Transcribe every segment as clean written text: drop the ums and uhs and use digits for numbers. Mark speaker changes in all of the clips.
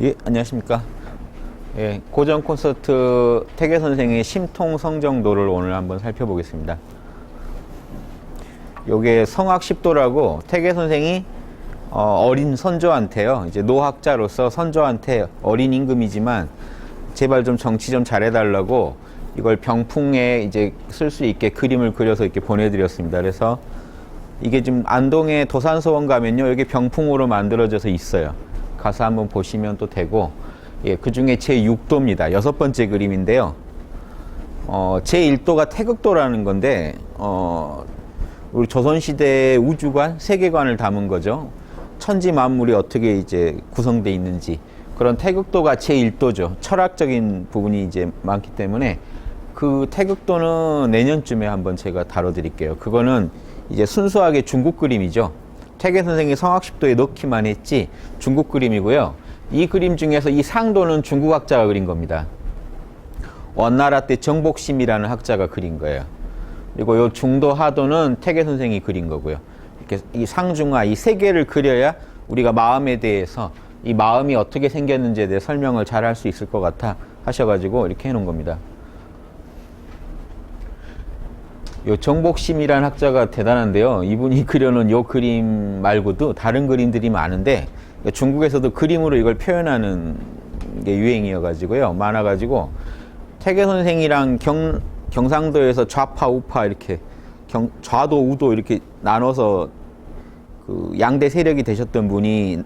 Speaker 1: 예, 안녕하십니까. 예, 고전 콘서트 태계 선생의 심통 성정도를 오늘 한번 살펴보겠습니다. 요게 성악 10도라고 태계 선생이 어린 선조한테요. 이제 노학자로서 선조한테 어린 임금이지만 제발 좀 정치 좀 잘해달라고 이걸 병풍에 이제 쓸 수 있게 그림을 그려서 이렇게 보내드렸습니다. 그래서 이게 지금 안동에 도산서원 가면요, 여기 병풍으로 만들어져서 있어요. 가서 한번 보시면 또 되고, 예, 그 중에 제6도입니다. 6번째 그림인데요. 제1도가 태극도라는 건데, 우리 조선시대의 우주관, 세계관을 담은 거죠. 천지 만물이 어떻게 이제 구성되어 있는지. 그런 태극도가 제1도죠. 철학적인 부분이 이제 많기 때문에 그 태극도는 내년쯤에 한번 제가 다뤄드릴게요. 그거는 이제 순수하게 중국 그림이죠. 태계 선생이 성악 10도에 넣기만 했지 중국 그림이고요. 이 그림 중에서 이 상도는 중국 학자가 그린 겁니다. 원나라 때 정복심이라는 학자가 그린 거예요. 그리고 요 중도 하도는 태계 선생이 그린 거고요. 이렇게 이 상중하 이 세 개를 그려야 우리가 마음에 대해서 이 마음이 어떻게 생겼는지에 대해 설명을 잘 할 수 있을 것 같아 하셔가지고 이렇게 해놓은 겁니다. 요 정복심이라는 학자가 대단한데요. 이분이 그려놓은 요 그림 말고도 다른 그림들이 많은데 중국에서도 그림으로 이걸 표현하는 게 유행이어가지고요. 많아가지고 태계 선생이랑 경상도에서 좌파 우파 이렇게 좌도 우도 이렇게 나눠서 그 양대 세력이 되셨던 분이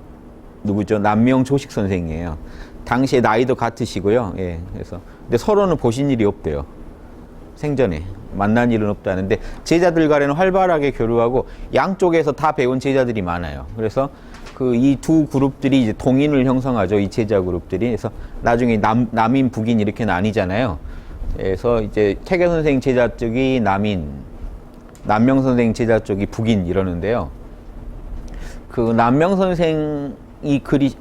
Speaker 1: 누구죠? 남명조식 선생이에요. 당시에 나이도 같으시고요. 예, 그래서 근데 서로는 보신 일이 없대요. 생전에 만난 일은 없다는데 제자들 간에는 활발하게 교류하고 양쪽에서 다 배운 제자들이 많아요. 그래서 그 이 두 그룹들이 이제 동인을 형성하죠. 이 제자 그룹들이. 그래서 나중에 남인 북인 이렇게 나뉘잖아요. 그래서 이제 태계 선생 제자 쪽이 남인, 남명 선생 제자 쪽이 북인 이러는데요. 그 남명 선생이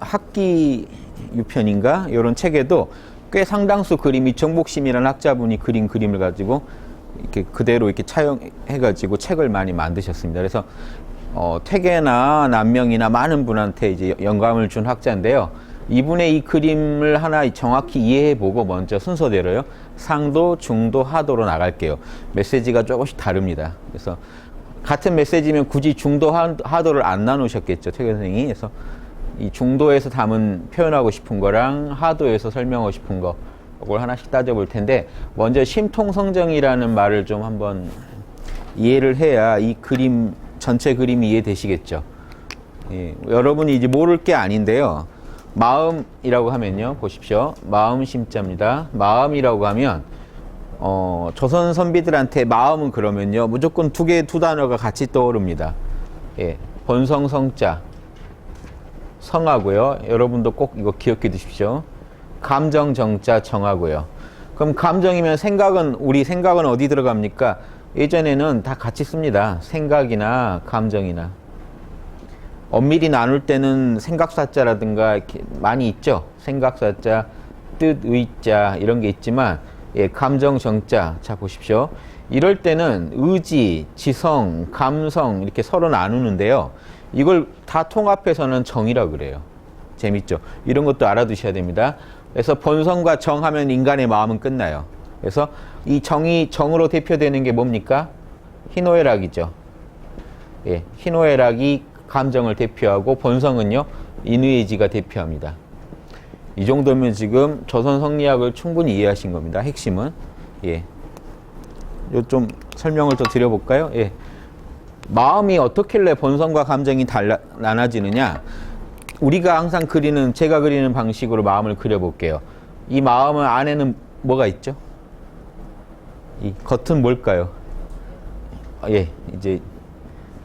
Speaker 1: 학기 유편인가 이런 책에도 꽤 상당수 그림이 정복심이라는 학자분이 그린 그림을 가지고 이렇게 그대로 이렇게 차용해가지고 책을 많이 만드셨습니다. 그래서 태계나 남명이나 많은 분한테 이제 영감을 준 학자인데요. 이분의 이 그림을 하나 정확히 이해해보고 먼저 순서대로요. 상도, 중도, 하도로 나갈게요. 메시지가 조금씩 다릅니다. 그래서 같은 메시지면 굳이 중도, 하도를 안 나누셨겠죠. 태계 선생님이. 그래서 이 중도에서 담은 표현하고 싶은 거랑 하도에서 설명하고 싶은 거 이걸 하나씩 따져볼 텐데 먼저 심통성정이라는 말을 좀 한번 이해를 해야 이 그림 전체 그림이 이해되시겠죠. 예, 여러분이 이제 모를 게 아닌데요. 마음이라고 하면요, 보십시오. 마음 심자입니다. 마음이라고 하면 조선 선비들한테 마음은 그러면요 무조건 두 단어가 같이 떠오릅니다. 예, 본성성자 성하고요. 여러분도 꼭 이거 기억해 두십시오. 감정 정자 정하고요. 그럼 감정이면 우리 생각은 어디 들어갑니까? 예전에는 다 같이 씁니다. 생각이나 감정이나. 엄밀히 나눌 때는 생각사자라든가 이렇게 많이 있죠. 생각사자, 뜻, 의자 이런 게 있지만 예, 감정 정자. 자 보십시오. 이럴 때는 의지, 지성, 감성 이렇게 서로 나누는데요. 이걸 다 통합해서는 정이라고 그래요. 재밌죠? 이런 것도 알아두셔야 됩니다. 그래서 본성과 정하면 인간의 마음은 끝나요. 그래서 이 정으로 대표되는 게 뭡니까? 희노애락이죠. 예, 희노애락이 감정을 대표하고 본성은요, 인의의지가 대표합니다. 이 정도면 지금 조선 성리학을 충분히 이해하신 겁니다. 핵심은. 예. 요 좀 설명을 더 드려볼까요? 예. 마음이 어떻길래 본성과 감정이 나눠지느냐? 우리가 항상 제가 그리는 방식으로 마음을 그려볼게요. 이 마음은 안에는 뭐가 있죠? 이 겉은 뭘까요? 예, 이제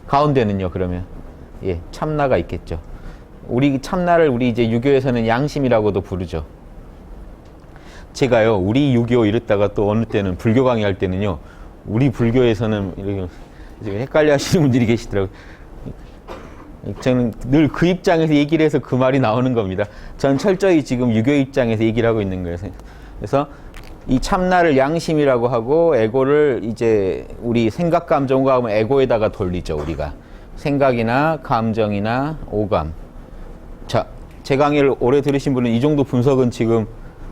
Speaker 1: 가운데는요, 그러면 예, 참나가 있겠죠. 참나를 우리 이제 유교에서는 양심이라고도 부르죠. 제가요, 우리 유교 이랬다가 또 어느 때는 불교 강의할 때는요, 우리 불교에서는 이렇게 헷갈려 하시는 분들이 계시더라고요. 저는 늘 그 입장에서 얘기를 해서 그 말이 나오는 겁니다. 전 철저히 지금 유교 입장에서 얘기를 하고 있는 거예요. 그래서 이 참나를 양심이라고 하고 에고를 이제 우리 생각, 감정, 오감은 에고에다가 돌리죠. 우리가 생각이나 감정이나 오감. 자, 제 강의를 오래 들으신 분은 이 정도 분석은 지금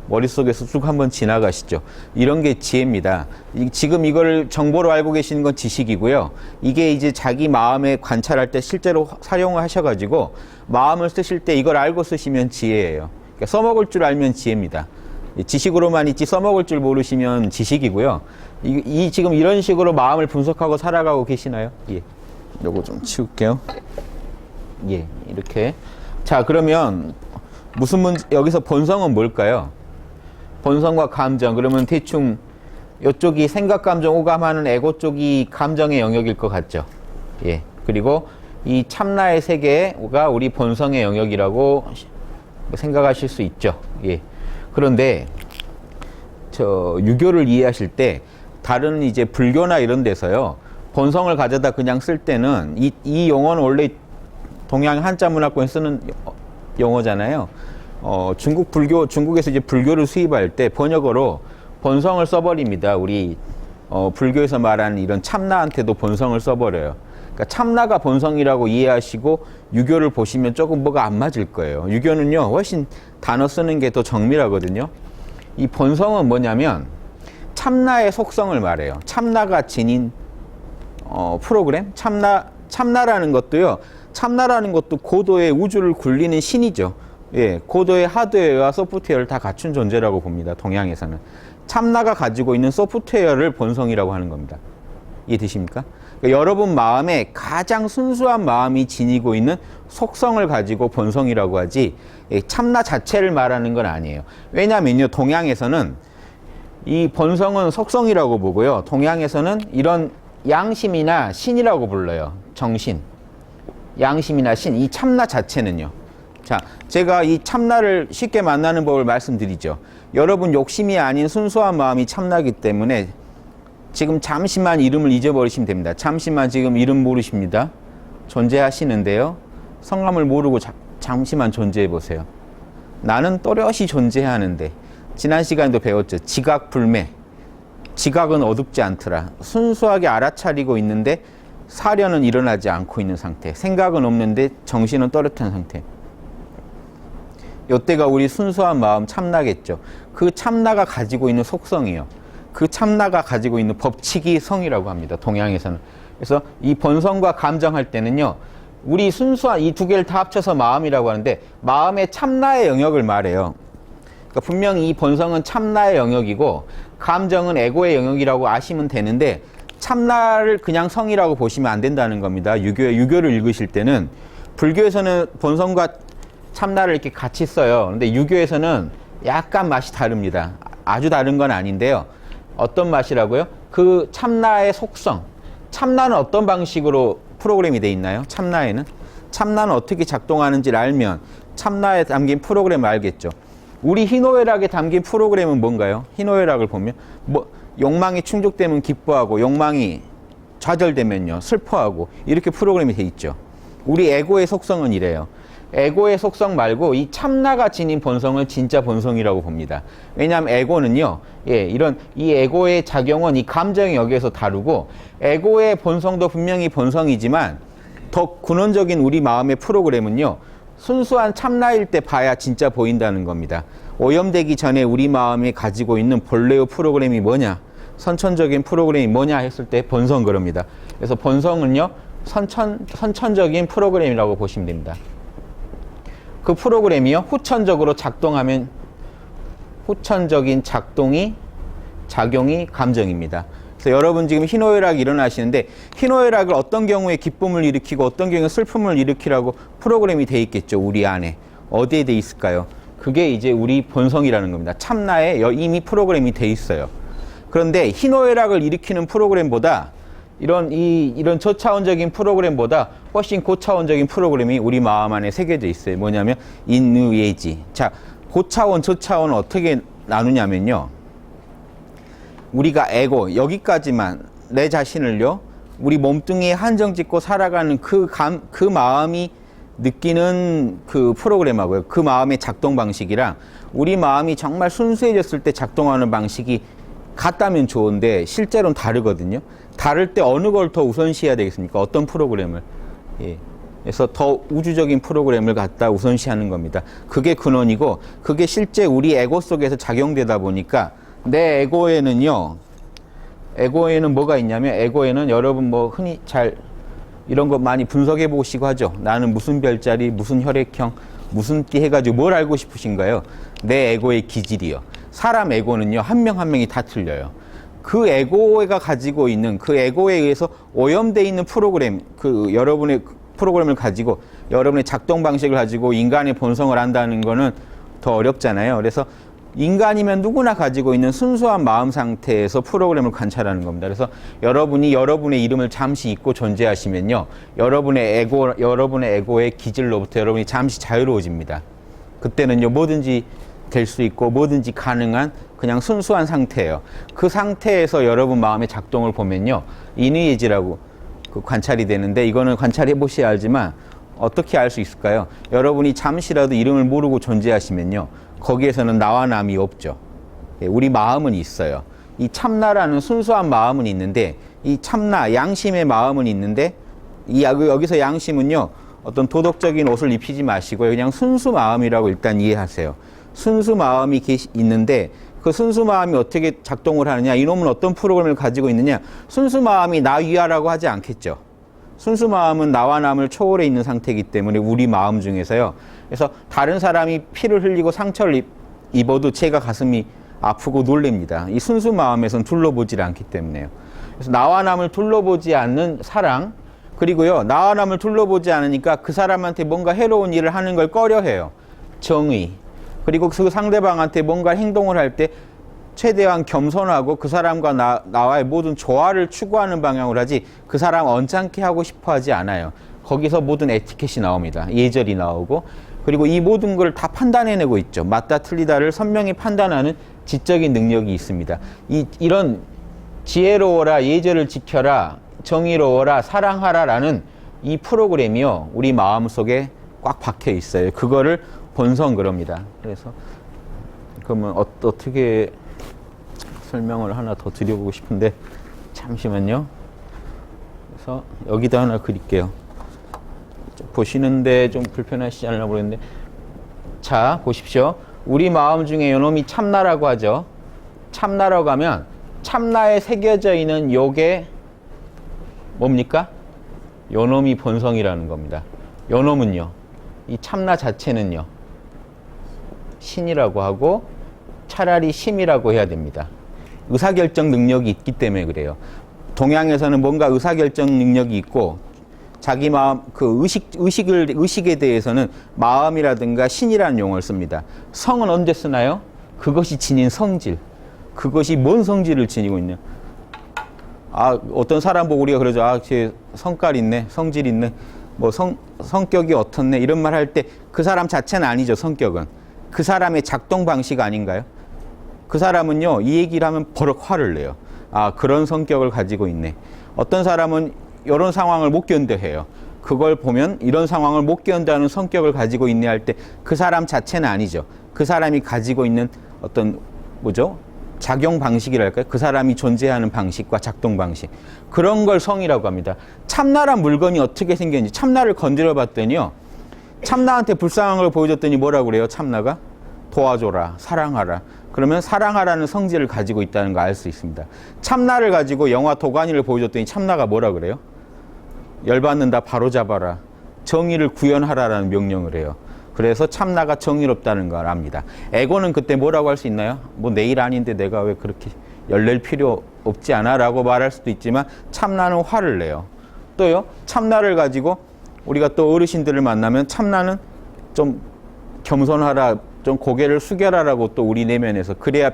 Speaker 1: 머릿속에서 쭉 한번 지나가시죠. 이런 게 지혜입니다. 지금 이걸 정보로 알고 계시는 건 지식이고요. 이게 이제 자기 마음에 관찰할 때 실제로 사용을 하셔가지고 마음을 쓰실 때 이걸 알고 쓰시면 지혜예요. 그러니까 써먹을 줄 알면 지혜입니다. 지식으로만 있지 써먹을 줄 모르시면 지식이고요. 지금 이런 식으로 마음을 분석하고 살아가고 계시나요? 예. 요거 좀 치울게요. 예, 이렇게. 자, 그러면 무슨 문제, 여기서 본성은 뭘까요? 본성과 감정. 그러면 대충 이쪽이 생각, 감정, 오감하는 에고 쪽이 감정의 영역일 것 같죠. 예. 그리고 이 참나의 세계가 우리 본성의 영역이라고 생각하실 수 있죠. 예. 그런데 유교를 이해하실 때 다른 이제 불교나 이런 데서요. 본성을 가져다 그냥 쓸 때는 이 용어는 원래 동양 한자 문화권에 쓰는 용어잖아요. 중국에서 이제 불교를 수입할 때 번역어로 본성을 써버립니다. 우리 불교에서 말하는 이런 참나한테도 본성을 써버려요. 그러니까 참나가 본성이라고 이해하시고 유교를 보시면 조금 뭐가 안 맞을 거예요. 유교는요 훨씬 단어 쓰는 게 더 정밀하거든요. 이 본성은 뭐냐면 참나의 속성을 말해요. 참나가 지닌 프로그램? 참나라는 것도요. 참나라는 것도 고도의 우주를 굴리는 신이죠. 예, 고도의 하드웨어와 소프트웨어를 다 갖춘 존재라고 봅니다. 동양에서는. 참나가 가지고 있는 소프트웨어를 본성이라고 하는 겁니다. 이해되십니까? 그러니까 여러분 마음에 가장 순수한 마음이 지니고 있는 속성을 가지고 본성이라고 하지 참나 자체를 말하는 건 아니에요. 왜냐하면요. 동양에서는 이 본성은 속성이라고 보고요. 동양에서는 이런 양심이나 신이라고 불러요. 정신. 양심이나 신. 이 참나 자체는요. 자, 제가 이 참나를 쉽게 만나는 법을 말씀드리죠. 여러분 욕심이 아닌 순수한 마음이 참나기 때문에 지금 잠시만 이름을 잊어버리시면 됩니다. 잠시만 지금 이름 모르십니다. 존재하시는데요. 성함을 모르고 잠시만 존재해 보세요. 나는 또렷이 존재하는데 지난 시간에도 배웠죠. 지각불매. 지각은 어둡지 않더라. 순수하게 알아차리고 있는데 사려는 일어나지 않고 있는 상태. 생각은 없는데 정신은 또렷한 상태. 이때가 우리 순수한 마음 참나겠죠. 그 참나가 가지고 있는 속성이에요. 그 참나가 가지고 있는 법칙이 성이라고 합니다. 동양에서는. 그래서 이 본성과 감정할 때는요. 우리 순수한 이 두 개를 다 합쳐서 마음이라고 하는데 마음의 참나의 영역을 말해요. 그러니까 분명히 이 본성은 참나의 영역이고 감정은 에고의 영역이라고 아시면 되는데 참나를 그냥 성이라고 보시면 안 된다는 겁니다. 유교를 읽으실 때는 불교에서는 본성과 참나를 이렇게 같이 써요. 근데 유교에서는 약간 맛이 다릅니다. 아주 다른 건 아닌데요. 어떤 맛이라고요? 그 참나의 속성. 참나는 어떤 방식으로 프로그램이 돼 있나요? 참나에는? 참나는 어떻게 작동하는지를 알면 참나에 담긴 프로그램을 알겠죠. 우리 희노애락에 담긴 프로그램은 뭔가요? 희노애락을 보면 욕망이 충족되면 기뻐하고 욕망이 좌절되면요 슬퍼하고 이렇게 프로그램이 돼 있죠. 우리 에고의 속성은 이래요. 에고의 속성 말고 이 참나가 지닌 본성을 진짜 본성이라고 봅니다. 왜냐하면 에고는요, 이런 이 에고의 작용은 이 감정의 영역에서 다루고 에고의 본성도 분명히 본성이지만 더 근원적인 우리 마음의 프로그램은요, 순수한 참나일 때 봐야 진짜 보인다는 겁니다. 오염되기 전에 우리 마음이 가지고 있는 본래의 프로그램이 뭐냐, 선천적인 프로그램이 뭐냐 했을 때 본성 그럽니다. 그래서 본성은요, 선천적인 프로그램이라고 보시면 됩니다. 그 프로그램이요 후천적으로 작동하면 후천적인 작용이 감정입니다. 그래서 여러분 지금 희노애락이 일어나시는데 희노애락을 어떤 경우에 기쁨을 일으키고 어떤 경우에 슬픔을 일으키라고 프로그램이 돼 있겠죠. 우리 안에 어디에 돼 있을까요? 그게 이제 우리 본성이라는 겁니다. 참나에 이미 프로그램이 돼 있어요. 그런데 희노애락을 일으키는 프로그램보다 이런 저차원적인 프로그램보다 훨씬 고차원적인 프로그램이 우리 마음 안에 새겨져 있어요. 뭐냐면 인의예지. 자, 고차원, 저차원은 어떻게 나누냐면요. 우리가 에고, 여기까지만 내 자신을요. 우리 몸뚱이에 한정 짓고 살아가는 그 마음이 느끼는 그 프로그램하고요. 그 마음의 작동 방식이랑 우리 마음이 정말 순수해졌을 때 작동하는 방식이 같다면 좋은데 실제로는 다르거든요. 다를 때 어느 걸 더 우선시해야 되겠습니까? 어떤 프로그램을? 그래서 더 우주적인 프로그램을 갖다 우선시하는 겁니다. 그게 근원이고 그게 실제 우리 에고 속에서 작용되다 보니까 내 에고에는요. 에고에는 뭐가 있냐면 에고에는 여러분 뭐 흔히 잘 이런 거 많이 분석해 보시고 하죠. 나는 무슨 별자리, 무슨 혈액형, 무슨 띠 해가지고 뭘 알고 싶으신가요? 내 에고의 기질이요. 사람 에고는요. 한 명 한 명이 다 틀려요. 그 에고가 가지고 있는 그 에고에 의해서 오염되어 있는 프로그램, 그 여러분의 프로그램을 가지고 여러분의 작동 방식을 가지고 인간의 본성을 안다는 거는 더 어렵잖아요. 그래서 인간이면 누구나 가지고 있는 순수한 마음 상태에서 프로그램을 관찰하는 겁니다. 그래서 여러분이 여러분의 이름을 잠시 잊고 존재하시면요. 여러분의 에고의 기질로부터 여러분이 잠시 자유로워집니다. 그때는요, 뭐든지 될 수 있고 뭐든지 가능한 그냥 순수한 상태예요. 그 상태에서 여러분 마음의 작동을 보면요. 인의예지라고 관찰이 되는데 이거는 관찰해 보셔야 알지만 어떻게 알 수 있을까요? 여러분이 잠시라도 이름을 모르고 존재하시면요. 거기에서는 나와 남이 없죠. 우리 마음은 있어요. 이 참나라는 순수한 마음은 있는데 이 참나, 양심의 마음은 있는데 여기서 양심은요. 어떤 도덕적인 옷을 입히지 마시고요. 그냥 순수 마음이라고 일단 이해하세요. 순수 마음이 있는데 그 순수 마음이 어떻게 작동을 하느냐, 이놈은 어떤 프로그램을 가지고 있느냐. 순수 마음이 나 위하라고 하지 않겠죠. 순수 마음은 나와 남을 초월해 있는 상태이기 때문에 우리 마음 중에서요. 그래서 다른 사람이 피를 흘리고 상처를 입어도 제가 가슴이 아프고 놀랍니다. 이 순수 마음에선 둘러보질 않기 때문에요. 그래서 나와 남을 둘러보지 않는 사랑, 그리고요. 나와 남을 둘러보지 않으니까 그 사람한테 뭔가 해로운 일을 하는 걸 꺼려해요. 정의. 그리고 그 상대방한테 뭔가 행동을 할 때 최대한 겸손하고 그 사람과 나와의 모든 조화를 추구하는 방향으로 하지 그 사람 언짢게 하고 싶어 하지 않아요. 거기서 모든 에티켓이 나옵니다. 예절이 나오고 그리고 이 모든 걸 다 판단해내고 있죠. 맞다 틀리다를 선명히 판단하는 지적인 능력이 있습니다. 이런 지혜로워라, 예절을 지켜라, 정의로워라, 사랑하라라는 이 프로그램이요. 우리 마음속에 꽉 박혀 있어요. 그거를 본성 그럽니다. 그래서 그러면 어떻게 설명을 하나 더 드려보고 싶은데 잠시만요. 그래서 여기다 하나 그릴게요. 보시는데 좀 불편하시지 않나 모르겠는데 자 보십시오. 우리 마음 중에 요놈이 참나라고 하죠. 참나라고 하면 참나에 새겨져 있는 요게 뭡니까? 요놈이 본성이라는 겁니다. 요놈은요. 이 참나 자체는요. 신이라고 하고 차라리 심이라고 해야 됩니다. 의사결정 능력이 있기 때문에 그래요. 동양에서는 뭔가 의사결정 능력이 있고 자기 마음, 그 의식에 대해서는 마음이라든가 신이라는 용어를 씁니다. 성은 언제 쓰나요? 그것이 지닌 성질. 그것이 뭔 성질을 지니고 있냐. 어떤 사람 보고 우리가 그러죠. 쟤 성깔 있네, 성질 있네, 뭐 성격이 어떻네, 이런 말 할 때 그 사람 자체는 아니죠, 성격은. 그 사람의 작동 방식 아닌가요? 그 사람은요, 이 얘기를 하면 버럭 화를 내요. 그런 성격을 가지고 있네. 어떤 사람은 이런 상황을 못 견뎌해요. 그걸 보면 이런 상황을 못 견뎌하는 성격을 가지고 있네 할 때 그 사람 자체는 아니죠. 그 사람이 가지고 있는 어떤 작용 방식이랄까요? 그 사람이 존재하는 방식과 작동 방식. 그런 걸 성이라고 합니다. 참나란 물건이 어떻게 생겼는지 참나를 건드려 봤더니요. 참나한테 불쌍한 걸 보여줬더니 뭐라고 그래요? 참나가? 도와줘라, 사랑하라. 그러면 사랑하라는 성질을 가지고 있다는 거 알 수 있습니다. 참나를 가지고 영화 도가니를 보여줬더니 참나가 뭐라 그래요? 열받는다, 바로잡아라. 정의를 구현하라라는 명령을 해요. 그래서 참나가 정의롭다는 걸 압니다. 에고는 그때 뭐라고 할 수 있나요? 뭐 내 일 아닌데 내가 왜 그렇게 열낼 필요 없지 않아? 라고 말할 수도 있지만 참나는 화를 내요. 또요, 참나를 가지고 우리가 또 어르신들을 만나면 참나는 좀 겸손하라, 좀 고개를 숙여라라고 또 우리 내면에서 그래야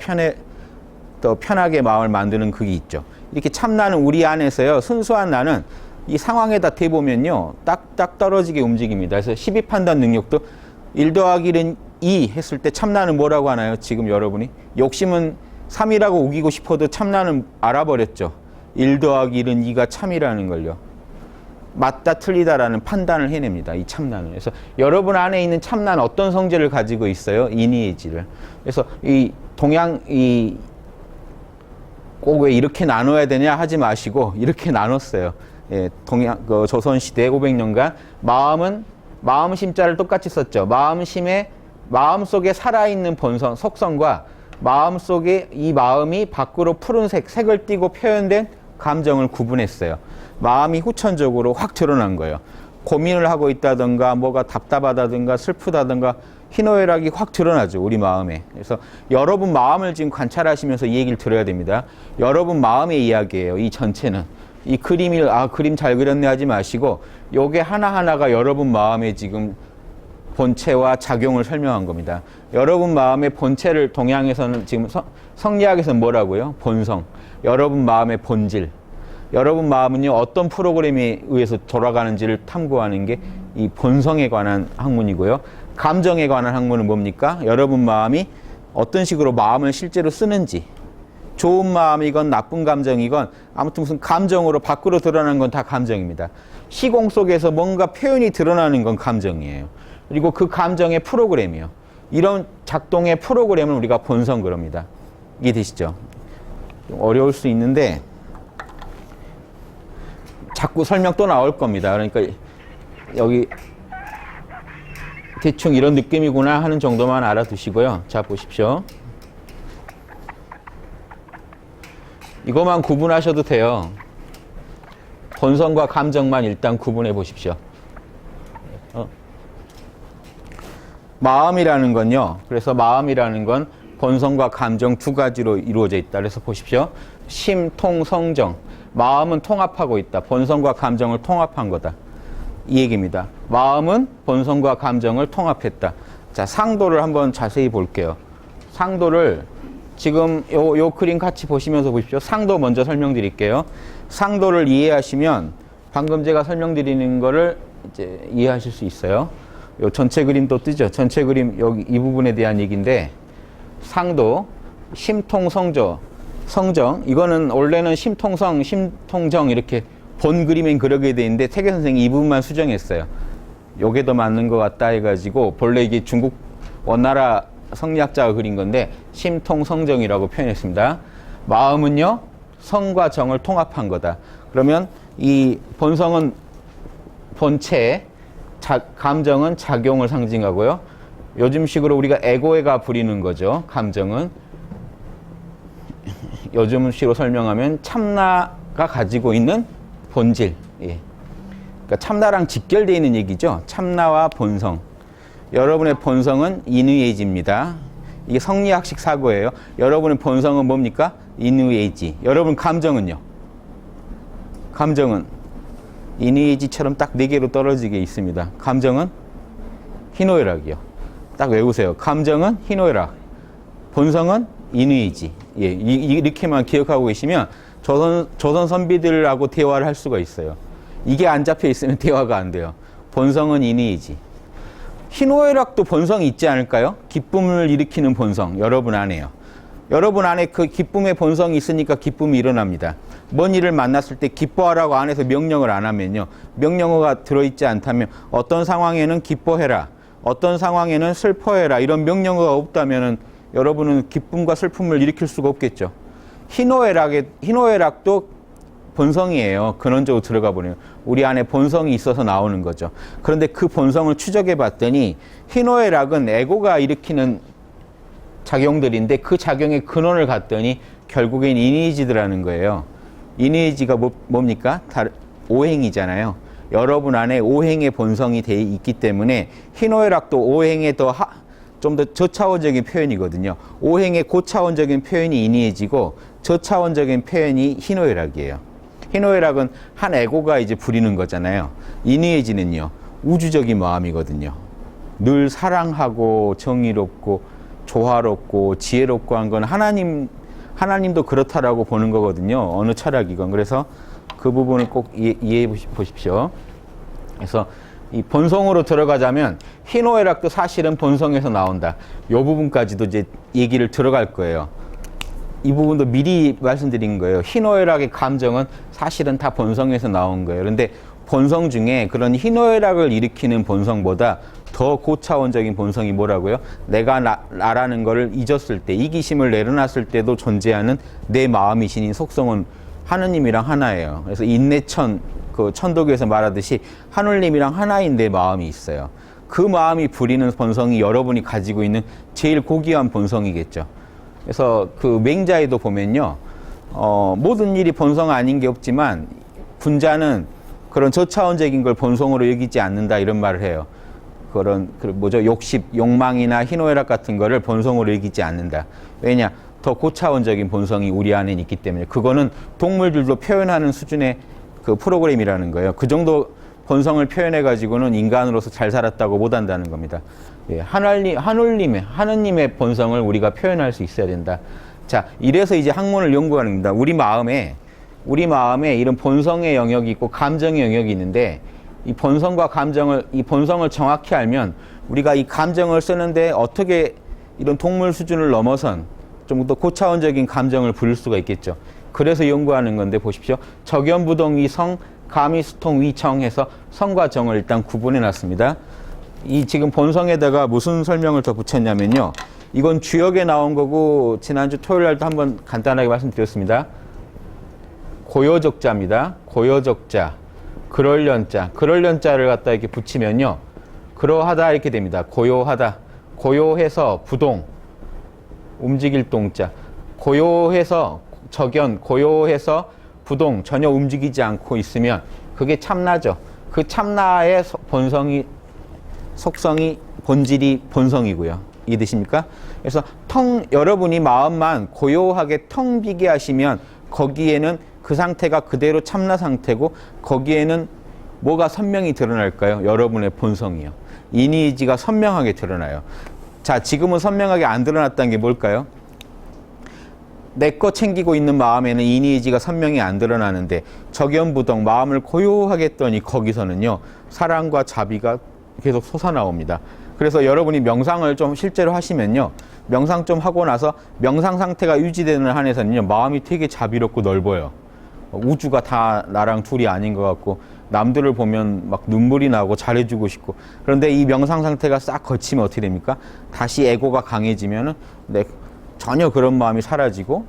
Speaker 1: 더 편하게 마음을 만드는 그게 있죠. 이렇게 참나는 우리 안에서요, 순수한 나는 이 상황에다 대보면요, 딱딱 떨어지게 움직입니다. 그래서 12판단 능력도 1 더하기 1은 2 했을 때 참나는 뭐라고 하나요? 지금 여러분이? 욕심은 3이라고 우기고 싶어도 참나는 알아버렸죠. 1 더하기 1은 2가 참이라는 걸요. 맞다 틀리다라는 판단을 해냅니다. 이 참나는. 그래서 여러분 안에 있는 참나는 어떤 성질을 가지고 있어요? 인의의지를. 그래서 꼭 왜 이렇게 나눠야 되냐 하지 마시고 이렇게 나눴어요. 예, 조선시대 500년간 마음 심자를 똑같이 썼죠. 마음 속에 살아있는 본성, 속성과 마음 속에 이 마음이 밖으로 푸른색, 색을 띠고 표현된 감정을 구분했어요. 마음이 후천적으로 확 드러난 거예요. 고민을 하고 있다든가 뭐가 답답하다든가 슬프다든가 희노애락이 확 드러나죠. 우리 마음에. 그래서 여러분 마음을 지금 관찰하시면서 이 얘기를 들어야 됩니다. 여러분 마음의 이야기예요. 이 전체는. 이 그림을 그림 잘 그렸네 하지 마시고 요게 하나하나가 여러분 마음의 지금 본체와 작용을 설명한 겁니다. 여러분 마음의 본체를 동양에서는 지금 성리학에서는 뭐라고요? 본성. 여러분 마음의 본질. 여러분 마음은요, 어떤 프로그램에 의해서 돌아가는지를 탐구하는 게 이 본성에 관한 학문이고요. 감정에 관한 학문은 뭡니까? 여러분 마음이 어떤 식으로 마음을 실제로 쓰는지, 좋은 마음이건 나쁜 감정이건 아무튼 무슨 감정으로 밖으로 드러나는 건 다 감정입니다. 시공 속에서 뭔가 표현이 드러나는 건 감정이에요. 그리고 그 감정의 프로그램이요. 이런 작동의 프로그램을 우리가 본성 그럽니다. 이해되시죠? 좀 어려울 수 있는데 자꾸 설명 또 나올 겁니다. 그러니까 여기 대충 이런 느낌이구나 하는 정도만 알아두시고요. 자, 보십시오. 이것만 구분하셔도 돼요. 본성과 감정만 일단 구분해 보십시오. 마음이라는 건요. 그래서 마음이라는 건 본성과 감정 두 가지로 이루어져 있다. 그래서 보십시오. 심, 통, 성정. 마음은 통합하고 있다. 본성과 감정을 통합한 거다. 이 얘기입니다. 마음은 본성과 감정을 통합했다. 자, 상도를 한번 자세히 볼게요. 상도를 지금 요 그림 같이 보시면서 보십시오. 상도 먼저 설명드릴게요. 상도를 이해하시면 방금 제가 설명드리는 거를 이제 이해하실 수 있어요. 요 전체 그림 또 뜨죠. 전체 그림 여기 이 부분에 대한 얘기인데 상도, 심통, 성정 이거는 원래는 심통성, 심통정 이렇게 본 그림엔 그러게 돼 있는데 태계 선생이 이 부분만 수정했어요. 요게 더 맞는 것 같다 해가지고 본래 이게 중국 원나라 성리학자가 그린 건데 심통성정이라고 표현했습니다. 마음은요 성과 정을 통합한 거다. 그러면 이 본성은 본체, 감정은 작용을 상징하고요. 요즘식으로 우리가 에고에가 부리는 거죠. 감정은 요즘식으로 설명하면 참나가 가지고 있는 본질. 예. 그러니까 참나랑 직결되어 있는 얘기죠. 참나와 본성. 여러분의 본성은 이누에이지입니다. 이게 성리학식 사고예요. 여러분의 본성은 뭡니까? 이누에이지. 여러분 감정은요? 감정은 이누에이지처럼 딱 네 개로 떨어지게 있습니다. 감정은 희노애락이요. 딱 외우세요. 감정은 희노애락. 본성은 이누에이지. 예, 이렇게만 기억하고 계시면 조선 선비들하고 대화를 할 수가 있어요. 이게 안 잡혀 있으면 대화가 안 돼요. 본성은 이누에이지. 희노애락도 본성이 있지 않을까요? 기쁨을 일으키는 본성, 여러분 안에요. 여러분 안에 그 기쁨의 본성이 있으니까 기쁨이 일어납니다. 뭔 일을 만났을 때 기뻐하라고 안에서 명령을 안 하면요. 명령어가 들어있지 않다면 어떤 상황에는 기뻐해라, 어떤 상황에는 슬퍼해라 이런 명령어가 없다면 여러분은 기쁨과 슬픔을 일으킬 수가 없겠죠. 희노애락도 본성이에요. 근원적으로 들어가 보면 우리 안에 본성이 있어서 나오는 거죠. 그런데 그 본성을 추적해 봤더니 희노애락은 에고가 일으키는 작용들인데 그 작용의 근원을 갔더니 결국엔 이니지드라는 거예요. 이니지가 뭡니까? 오행이잖아요. 여러분 안에 오행의 본성이 돼 있기 때문에 희노애락도 오행의 좀 더 저차원적인 표현이거든요. 오행의 고차원적인 표현이 이니에지고 저차원적인 표현이 희노애락이에요. 희노애락은 한 에고가 이제 부리는 거잖아요. 이니에지는요, 우주적인 마음이거든요. 늘 사랑하고 정의롭고 조화롭고 지혜롭고 한 건 하나님도 그렇다라고 보는 거거든요. 어느 철학이건. 그래서 그 부분을 꼭 이해해 보십시오. 그래서 이 본성으로 들어가자면 희노애락도 사실은 본성에서 나온다. 이 부분까지도 이제 얘기를 들어갈 거예요. 이 부분도 미리 말씀드린 거예요. 희노애락의 감정은 사실은 다 본성에서 나온 거예요. 그런데 본성 중에 그런 희노애락을 일으키는 본성보다 더 고차원적인 본성이 뭐라고요? 내가 나라는 거를 잊었을 때, 이기심을 내려놨을 때도 존재하는 내 마음이 신인 속성은 하느님이랑 하나예요. 그래서 인내천 그 천도교에서 말하듯이 하늘님이랑 하나인 내 마음이 있어요. 그 마음이 부리는 본성이 여러분이 가지고 있는 제일 고귀한 본성이겠죠. 그래서 그 맹자에도 보면요, 모든 일이 본성 아닌 게 없지만 군자는 그런 저차원적인 걸 본성으로 여기지 않는다 이런 말을 해요. 그런 욕망이나 희노애락 같은 거를 본성으로 여기지 않는다. 왜냐? 더 고차원적인 본성이 우리 안에 있기 때문에. 그거는 동물들도 표현하는 수준의 그 프로그램이라는 거예요. 그 정도 본성을 표현해 가지고는 인간으로서 잘 살았다고 못 한다는 겁니다. 예, 하느님의 본성을 우리가 표현할 수 있어야 된다. 자, 이래서 이제 학문을 연구하는 겁니다. 우리 마음에 이런 본성의 영역이 있고 감정의 영역이 있는데, 이 본성과 이 본성을 정확히 알면 우리가 이 감정을 쓰는데 어떻게 이런 동물 수준을 넘어선 좀 더 고차원적인 감정을 부릴 수가 있겠죠. 그래서 연구하는 건데 보십시오. 적연부동 성, 가미수통 위청해서 성과 정을 일단 구분해 놨습니다. 이 지금 본성에다가 무슨 설명을 더 붙였냐면요. 이건 주역에 나온 거고 지난주 토요일 날도 한번 간단하게 말씀드렸습니다. 고요적자입니다. 고요적자. 그럴련자. 그럴련자를 갖다 이렇게 붙이면요. 그러하다 이렇게 됩니다. 고요하다. 고요해서 부동. 움직일 동자. 고요해서 적연. 고요해서 부동. 전혀 움직이지 않고 있으면 그게 참나죠. 그 참나의 속성이 본질이 본성이고요. 이해되십니까? 그래서 여러분이 마음만 고요하게 텅 비게 하시면 거기에는 그 상태가 그대로 참나 상태고 거기에는 뭐가 선명히 드러날까요? 여러분의 본성이요. 인의지가 선명하게 드러나요. 자, 지금은 선명하게 안 드러났다는 게 뭘까요? 내 거 챙기고 있는 마음에는 인의지가 선명히 안 드러나는데 적연부동 마음을 고요하게 했더니 거기서는요. 사랑과 자비가 계속 솟아나옵니다. 그래서 여러분이 명상을 좀 실제로 하시면요. 명상 좀 하고 나서 명상 상태가 유지되는 한에서는요. 마음이 되게 자비롭고 넓어요. 우주가 다 나랑 둘이 아닌 것 같고 남들을 보면 막 눈물이 나고 잘해주고 싶고. 그런데 이 명상 상태가 싹 거치면 어떻게 됩니까? 다시 에고가 강해지면은 전혀 그런 마음이 사라지고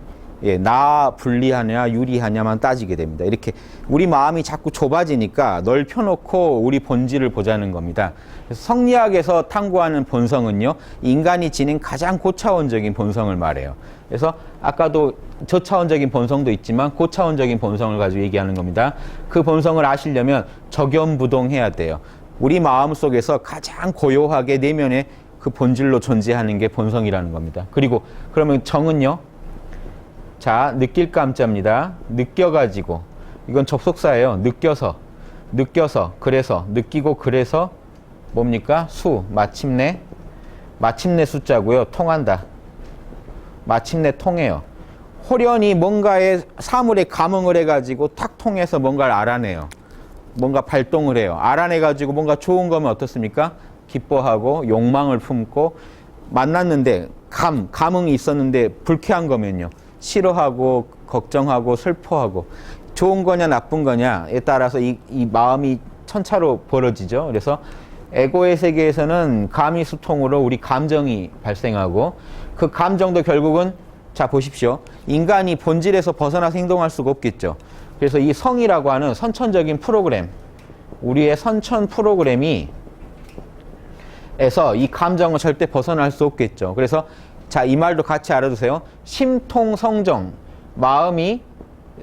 Speaker 1: 나 분리하냐 유리하냐만 따지게 됩니다. 이렇게 우리 마음이 자꾸 좁아지니까 넓혀놓고 우리 본질을 보자는 겁니다. 그래서 성리학에서 탐구하는 본성은요. 인간이 지닌 가장 고차원적인 본성을 말해요. 그래서 아까도 저차원적인 본성도 있지만 고차원적인 본성을 가지고 얘기하는 겁니다. 그 본성을 아시려면 적연부동해야 돼요. 우리 마음 속에서 가장 고요하게 내면에 그 본질로 존재하는 게 본성이라는 겁니다. 그리고 그러면 정은요. 자, 느낄 감자입니다. 느껴가지고 이건 접속사예요. 느껴서 그래서 느끼고 그래서 뭡니까? 마침내 숫자고요. 통한다. 마침내 통해요. 호련히 뭔가의 사물에 감흥을 해가지고 탁 통해서 뭔가를 알아내요. 뭔가 발동을 해요. 알아내가지고 뭔가 좋은 거면 어떻습니까? 기뻐하고 욕망을 품고 만났는데 감흥이 있었는데 불쾌한 거면요. 싫어하고 걱정하고 슬퍼하고 좋은 거냐 나쁜 거냐에 따라서 이 마음이 천차로 벌어지죠. 그래서 에고의 세계에서는 가미수통으로 우리 감정이 발생하고 그 감정도 결국은 자 보십시오. 인간이 본질에서 벗어나서 행동할 수가 없겠죠. 그래서 이 성이라고 하는 선천적인 프로그램, 우리의 선천 프로그램이 에서 이 감정은 절대 벗어날 수 없겠죠. 그래서 자, 이 말도 같이 알아두세요. 심통성정, 마음이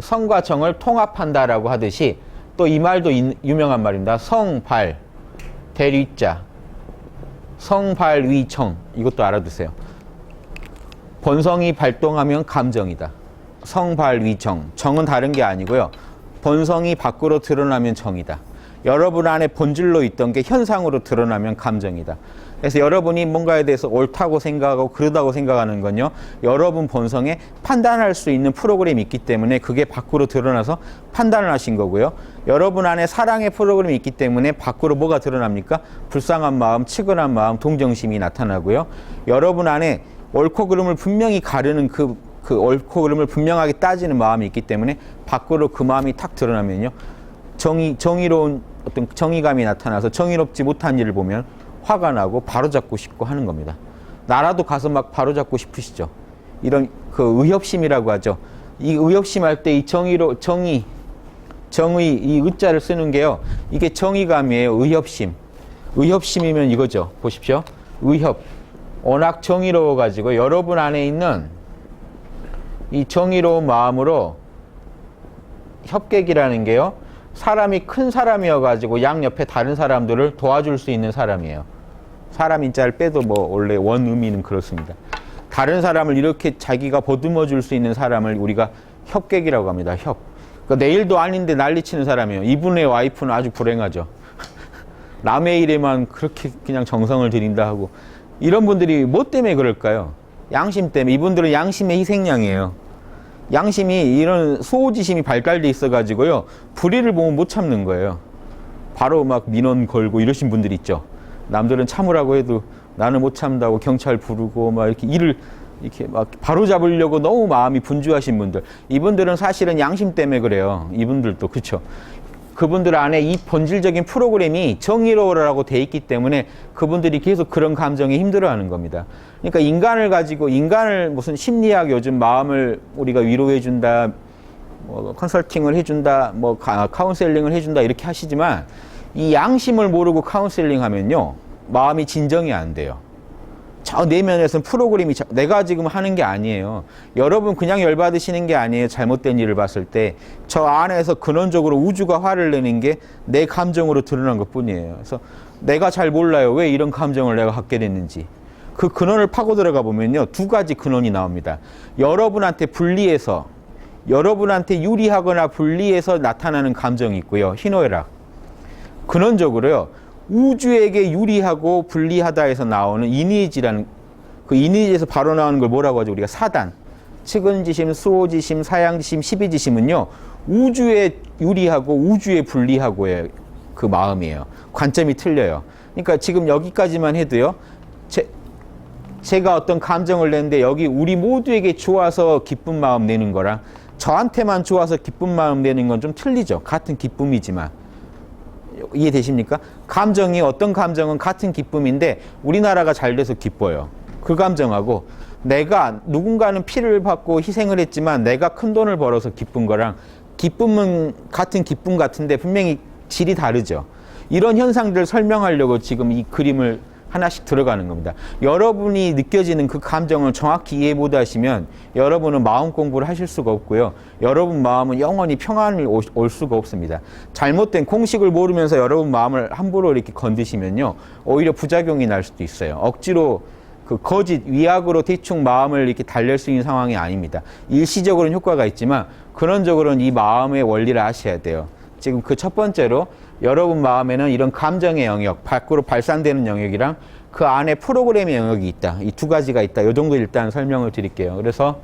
Speaker 1: 성과 정을 통합한다라고 하듯이 또 이 말도 유명한 말입니다. 성발, 대리자, 성발위청, 이것도 알아두세요. 본성이 발동하면 감정이다. 성발위청, 정은 다른 게 아니고요. 본성이 밖으로 드러나면 정이다. 여러분 안에 본질로 있던 게 현상으로 드러나면 감정이다. 그래서 여러분이 뭔가에 대해서 옳다고 생각하고 그러다고 생각하는 건요. 여러분 본성에 판단할 수 있는 프로그램이 있기 때문에 그게 밖으로 드러나서 판단을 하신 거고요. 여러분 안에 사랑의 프로그램이 있기 때문에 밖으로 뭐가 드러납니까? 불쌍한 마음, 측은한 마음, 동정심이 나타나고요. 여러분 안에 옳고 그름을 분명히 가르는 그 옳고 그름을 분명하게 따지는 마음이 있기 때문에 밖으로 그 마음이 탁 드러나면요. 정의로운 어떤 정의감이 나타나서 정의롭지 못한 일을 보면 화가 나고 바로잡고 싶고 하는 겁니다. 나라도 가서 막 바로잡고 싶으시죠. 이런 그 의협심이라고 하죠. 이 의협심할 때 이 정의 정의, 이 의자를 쓰는 게요. 이게 정의감이에요. 의협심. 의협심이면 이거죠. 보십시오. 의협. 워낙 정의로워가지고 여러분 안에 있는 이 정의로운 마음으로 협객이라는 게요. 사람이 큰 사람이어가지고 양옆에 다른 사람들을 도와줄 수 있는 사람이에요. 사람 인자를 빼도 뭐 원래 원 의미는 그렇습니다. 다른 사람을 이렇게 자기가 보듬어 줄 수 있는 사람을 우리가 협객이라고 합니다. 협. 그러니까 내일도 아닌데 난리치는 사람이에요. 이분의 와이프는 아주 불행하죠. 남의 일에만 그렇게 그냥 정성을 들인다 하고. 이런 분들이 뭐 때문에 그럴까요? 양심 때문에. 이분들은 양심의 희생양이에요. 양심이 이런 수호지심이 발달돼 있어가지고요. 불의를 보면 못 참는 거예요. 바로 막 민원 걸고 이러신 분들 있죠. 남들은 참으라고 해도 나는 못 참다고 경찰 부르고 막 이렇게 일을 이렇게 막 바로 잡으려고 너무 마음이 분주하신 분들. 이분들은 사실은 양심 때문에 그래요. 이분들도. 그렇죠. 그분들 안에 이 본질적인 프로그램이 정의로우라고 돼 있기 때문에 그분들이 계속 그런 감정에 힘들어하는 겁니다. 그러니까 인간을 가지고 인간을 무슨 심리학 요즘 마음을 우리가 위로해 준다, 뭐 컨설팅을 해준다, 뭐 카운셀링을 해준다 이렇게 하시지만 이 양심을 모르고 카운셀링 하면요 마음이 진정이 안 돼요. 저 내면에서는 프로그램이 내가 지금 하는 게 아니에요. 여러분 그냥 열받으시는 게 아니에요. 잘못된 일을 봤을 때 저 안에서 근원적으로 우주가 화를 내는 게 내 감정으로 드러난 것 뿐이에요. 그래서 내가 잘 몰라요. 왜 이런 감정을 내가 갖게 됐는지. 그 근원을 파고 들어가 보면요 2가지 근원이 나옵니다. 여러분한테 불리해서, 여러분한테 유리하거나 불리해서 나타나는 감정이 있고요. 희노애락. 근원적으로요 우주에게 유리하고 불리하다 해서 나오는 이니지라는, 그 이니지에서 바로 나오는 걸 뭐라고 하죠? 우리가 사단. 측은지심, 수호지심, 사양지심, 십이지심은요 우주에 유리하고 우주에 불리하고의 그 마음이에요. 관점이 틀려요. 그러니까 지금 여기까지만 해도요 제가 어떤 감정을 내는데 여기 우리 모두에게 좋아서 기쁜 마음 내는 거랑 저한테만 좋아서 기쁜 마음 내는 건 좀 틀리죠. 같은 기쁨이지만. 이해되십니까? 감정이, 어떤 감정은 같은 기쁨인데 우리나라가 잘 돼서 기뻐요. 그 감정하고 내가 누군가는 피를 받고 희생을 했지만 내가 큰 돈을 벌어서 기쁜 거랑 기쁨은 같은 기쁨 같은데 분명히 질이 다르죠. 이런 현상들을 설명하려고 지금 이 그림을 하나씩 들어가는 겁니다. 여러분이 느껴지는 그 감정을 정확히 이해 못 하시면 여러분은 마음 공부를 하실 수가 없고요. 여러분 마음은 영원히 평안을 올 수가 없습니다. 잘못된 공식을 모르면서 여러분 마음을 함부로 이렇게 건드시면요. 오히려 부작용이 날 수도 있어요. 억지로 그 거짓, 위약으로 대충 마음을 이렇게 달랠 수 있는 상황이 아닙니다. 일시적으로는 효과가 있지만 근원적으로는 이 마음의 원리를 아셔야 돼요. 지금 그 첫 번째로 여러분 마음에는 이런 감정의 영역, 밖으로 발산되는 영역이랑 그 안에 프로그램의 영역이 있다. 이 2가지가 있다. 이 정도 일단 설명을 드릴게요. 그래서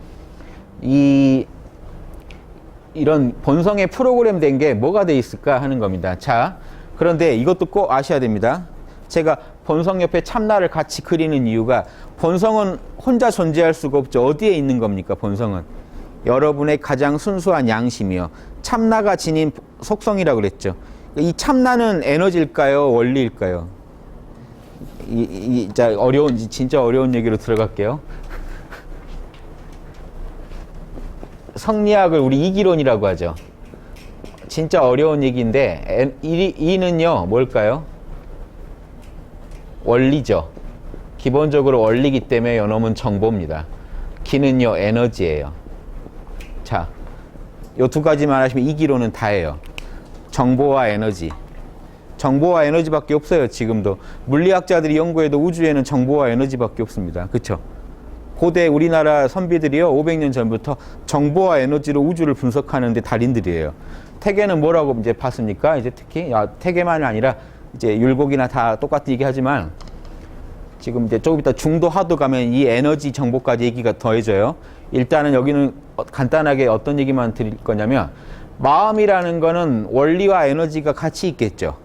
Speaker 1: 이런 본성에 프로그램 된 게 뭐가 돼 있을까 하는 겁니다. 자, 그런데 이것도 꼭 아셔야 됩니다. 제가 본성 옆에 참나를 같이 그리는 이유가 본성은 혼자 존재할 수가 없죠. 어디에 있는 겁니까? 본성은 여러분의 가장 순수한 양심이요. 참나가 지닌 속성이라고 그랬죠. 이 참나는 에너지일까요? 원리일까요? 진짜 어려운 얘기로 들어갈게요. 성리학을 우리 이기론이라고 하죠. 진짜 어려운 얘기인데 이는요 뭘까요? 원리죠. 기본적으로 원리이기 때문에 요놈은 정보입니다. 기는요 에너지예요. 자, 요 2가지만 하시면 이기론은 다예요. 정보와 에너지. 정보와 에너지밖에 없어요. 지금도 물리학자들이 연구해도 우주에는 정보와 에너지밖에 없습니다. 그렇죠? 고대 우리나라 선비들이요 500년 전부터 정보와 에너지로 우주를 분석하는데 달인들이에요. 태계는 뭐라고 이제 봤습니까? 이제 특히 태계만이 아니라 이제 율곡이나 다 똑같은 얘기하지만 지금 이제 조금 이따 중도 하도 가면 이 에너지 정보까지 얘기가 더해져요. 일단은 여기는 간단하게 어떤 얘기만 드릴 거냐면 마음이라는 거는 원리와 에너지가 같이 있겠죠.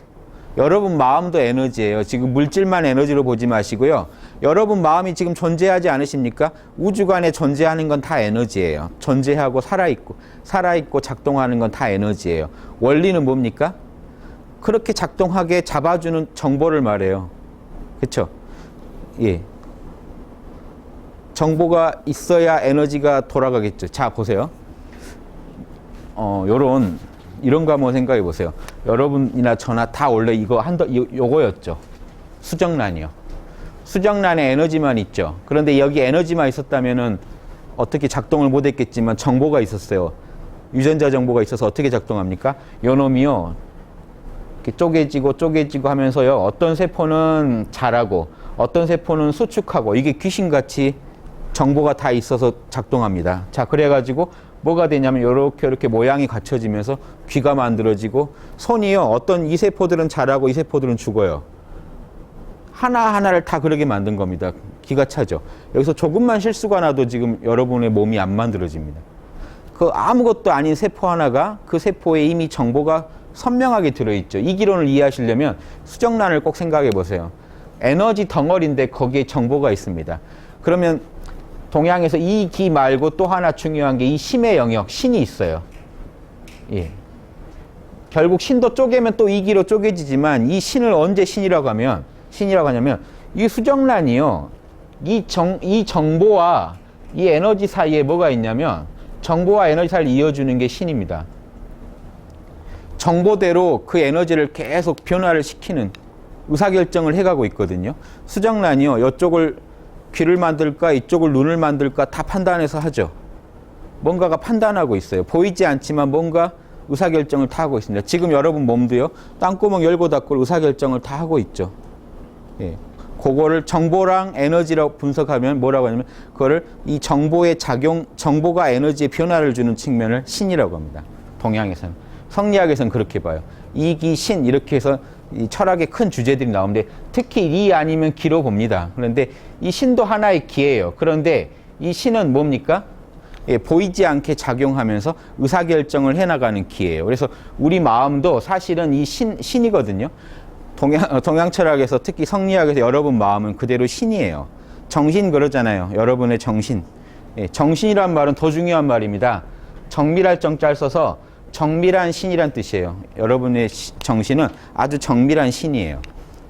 Speaker 1: 여러분 마음도 에너지예요. 지금 물질만 에너지로 보지 마시고요. 여러분 마음이 지금 존재하지 않으십니까? 우주관에 존재하는 건 다 에너지예요. 존재하고 살아있고 작동하는 건 다 에너지예요. 원리는 뭡니까? 그렇게 작동하게 잡아주는 정보를 말해요. 그렇죠? 예. 정보가 있어야 에너지가 돌아가겠죠. 자, 보세요. 요런 이런 거 한번 생각해 보세요. 여러분이나 저나 다 원래 이거 요거였죠. 수정란이요. 수정란에 에너지만 있죠. 그런데 여기 에너지만 있었다면은 어떻게 작동을 못 했겠지만 정보가 있었어요. 유전자 정보가 있어서 어떻게 작동합니까? 요 놈이요. 이렇게 쪼개지고 하면서요. 어떤 세포는 자라고 어떤 세포는 수축하고 이게 귀신같이 정보가 다 있어서 작동합니다. 자, 그래가지고 뭐가 되냐면 이렇게 모양이 갖춰지면서 귀가 만들어지고 손이요. 어떤 이 세포들은 자라고 이 세포들은 죽어요. 하나하나를 다 그러게 만든 겁니다. 기가 차죠. 여기서 조금만 실수가 나도 지금 여러분의 몸이 안 만들어집니다. 그 아무것도 아닌 세포 하나가 그 세포에 이미 정보가 선명하게 들어있죠. 이 기론을 이해하시려면 수정란을 꼭 생각해 보세요. 에너지 덩어리인데 거기에 정보가 있습니다. 그러면 동양에서 이 기 말고 또 하나 중요한 게 이 심의 영역, 신이 있어요. 예. 결국 신도 쪼개면 또 이 기로 쪼개지지만 이 신을 언제 신이라고 하냐면 이 수정란이요. 이 정보와 이 에너지 사이에 뭐가 있냐면 정보와 에너지 사이를 이어주는 게 신입니다. 정보대로 그 에너지를 계속 변화를 시키는 의사결정을 해가고 있거든요. 수정란이요. 이쪽을 귀를 만들까 이쪽을 눈을 만들까 다 판단해서 하죠. 뭔가가 판단하고 있어요. 보이지 않지만 뭔가 의사결정을 다 하고 있습니다. 지금 여러분 몸도요. 땅구멍 열고 닫고 의사결정을 다 하고 있죠. 예. 그거를 정보랑 에너지라고 분석하면 뭐라고 하냐면 그거를 이 정보의 정보가 에너지에 변화를 주는 측면을 신이라고 합니다. 동양에서는. 성리학에서는 그렇게 봐요. 이기, 신 이렇게 해서 이 철학의 큰 주제들이 나오는데 특히 리 아니면 기로 봅니다. 그런데 이 신도 하나의 기예요. 그런데 이 신은 뭡니까? 예, 보이지 않게 작용하면서 의사결정을 해나가는 기예요. 그래서 우리 마음도 사실은 이 신이거든요. 동양 철학에서 특히 성리학에서 여러분 마음은 그대로 신이에요. 정신 그러잖아요. 여러분의 정신. 예, 정신이란 말은 더 중요한 말입니다. 정밀할 정자를 써서 정밀한 신이란 뜻이에요. 여러분의 정신은 아주 정밀한 신이에요.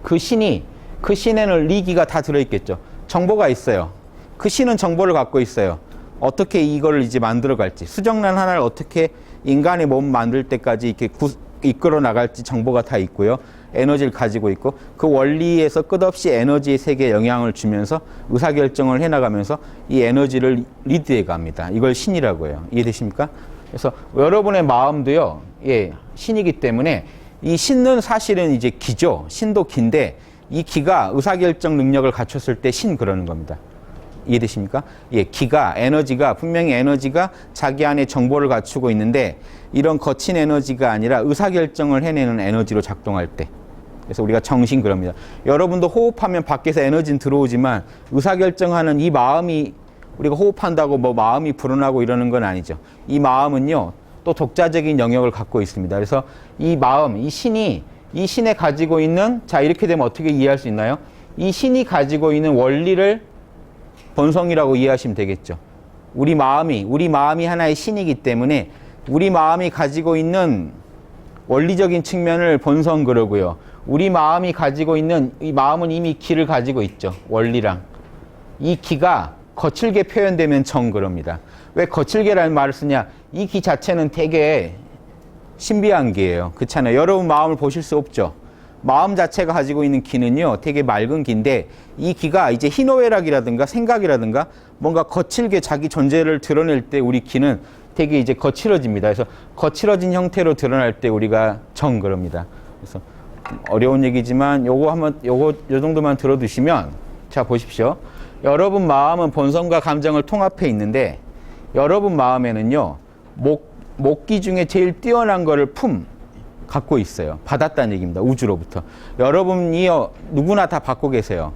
Speaker 1: 그 신에는 리기가 다 들어있겠죠. 정보가 있어요. 그 신은 정보를 갖고 있어요. 어떻게 이걸 이제 만들어 갈지, 수정란 하나를 어떻게 인간의 몸 만들 때까지 이렇게 이끌어 나갈지 정보가 다 있고요. 에너지를 가지고 있고 그 원리에서 끝없이 에너지의 세계에 영향을 주면서 의사결정을 해나가면서 이 에너지를 리드해 갑니다. 이걸 신이라고 해요. 이해되십니까? 그래서 여러분의 마음도요, 예, 신이기 때문에 이 신은 사실은 이제 기죠. 신도 기인데 이 기가 의사결정 능력을 갖췄을 때 신 그러는 겁니다. 이해되십니까? 예, 기가, 에너지가, 분명히 에너지가 자기 안에 정보를 갖추고 있는데 이런 거친 에너지가 아니라 의사결정을 해내는 에너지로 작동할 때. 그래서 우리가 정신 그럽니다. 여러분도 호흡하면 밖에서 에너지는 들어오지만 의사결정하는 이 마음이 우리가 호흡한다고 뭐 마음이 불어나고 이러는 건 아니죠. 이 마음은요, 또 독자적인 영역을 갖고 있습니다. 그래서 이 마음, 이 신에 가지고 있는, 자, 이렇게 되면 어떻게 이해할 수 있나요? 이 신이 가지고 있는 원리를 본성이라고 이해하시면 되겠죠. 우리 마음이 하나의 신이기 때문에 우리 마음이 가지고 있는 원리적인 측면을 본성 그러고요. 우리 마음이 가지고 있는, 이 마음은 이미 기를 가지고 있죠. 원리랑. 이 기가 거칠게 표현되면 정 그럽니다. 왜 거칠게라는 말을 쓰냐? 이 기 자체는 되게 신비한 기예요. 그렇잖아요. 여러분 마음을 보실 수 없죠. 마음 자체가 가지고 있는 기는요, 되게 맑은 기인데 이 기가 이제 희노애락이라든가 생각이라든가 뭔가 거칠게 자기 존재를 드러낼 때 우리 기는 되게 이제 거칠어집니다. 그래서 거칠어진 형태로 드러날 때 우리가 정 그럽니다. 그래서 어려운 얘기지만 요 정도만 들어두시면, 자, 보십시오. 여러분 마음은 본성과 감정을 통합해 있는데 여러분 마음에는요, 목기 중에 제일 뛰어난 거를 갖고 있어요. 받았다는 얘기입니다. 우주로부터. 여러분이요, 누구나 다 받고 계세요.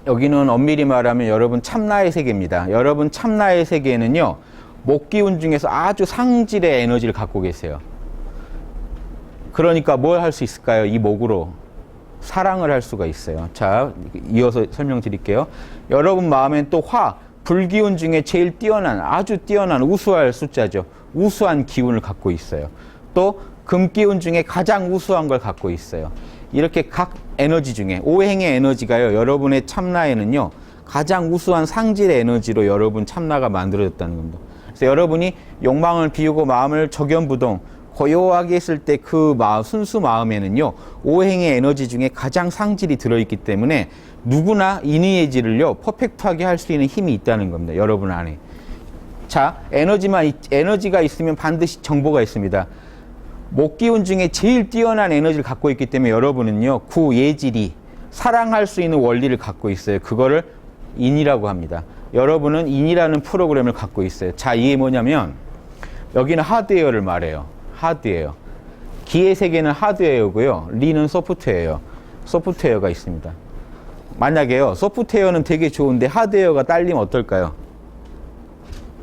Speaker 1: 여기는 엄밀히 말하면 여러분 참나의 세계입니다. 여러분 참나의 세계에는요, 목기운 중에서 아주 상질의 에너지를 갖고 계세요. 그러니까 뭘 할 수 있을까요? 이 목으로 사랑을 할 수가 있어요. 자, 이어서 설명드릴게요. 여러분 마음엔 또 불기운 중에 제일 뛰어난, 아주 뛰어난 우수할 숫자죠. 우수한 기운을 갖고 있어요. 또 금기운 중에 가장 우수한 걸 갖고 있어요. 이렇게 각 에너지 중에 오행의 에너지가요, 여러분의 참나에는요, 가장 우수한 상질의 에너지로 여러분 참나가 만들어졌다는 겁니다. 그래서 여러분이 욕망을 비우고 마음을 적연부동 고요하게 했을 때 그 마음, 순수 마음에는요, 오행의 에너지 중에 가장 상질이 들어있기 때문에 누구나 이니에지를요, 퍼펙트하게 할 수 있는 힘이 있다는 겁니다. 여러분 안에. 자, 에너지가 있으면 반드시 정보가 있습니다. 목기운 중에 제일 뛰어난 에너지를 갖고 있기 때문에 여러분은요, 구예질이 사랑할 수 있는 원리를 갖고 있어요. 그거를 인이라고 합니다. 여러분은 인이라는 프로그램을 갖고 있어요. 자, 이게 뭐냐면 여기는 하드웨어를 말해요. 하드웨어. 기의 세계는 하드웨어고요. 리는 소프트웨어예요. 소프트웨어가 있습니다. 만약에요, 소프트웨어는 되게 좋은데 하드웨어가 딸리면 어떨까요?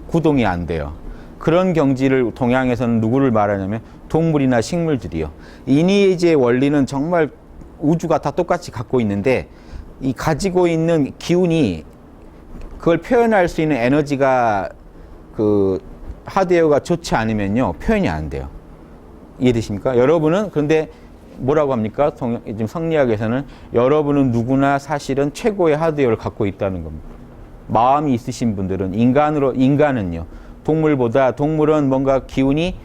Speaker 1: 구동이 안 돼요. 그런 경지를 동양에서는 누구를 말하냐면 동물이나 식물들이요. 이니에지의 원리는 정말 우주가 다 똑같이 갖고 있는데 이 가지고 있는 기운이 그걸 표현할 수 있는 에너지가 그 하드웨어가 좋지 않으면요, 표현이 안 돼요. 이해되십니까? 여러분은 그런데 뭐라고 합니까? 지금 성리학에서는 여러분은 누구나 사실은 최고의 하드웨어를 갖고 있다는 겁니다. 마음이 있으신 분들은 인간은요, 동물은 뭔가 기운이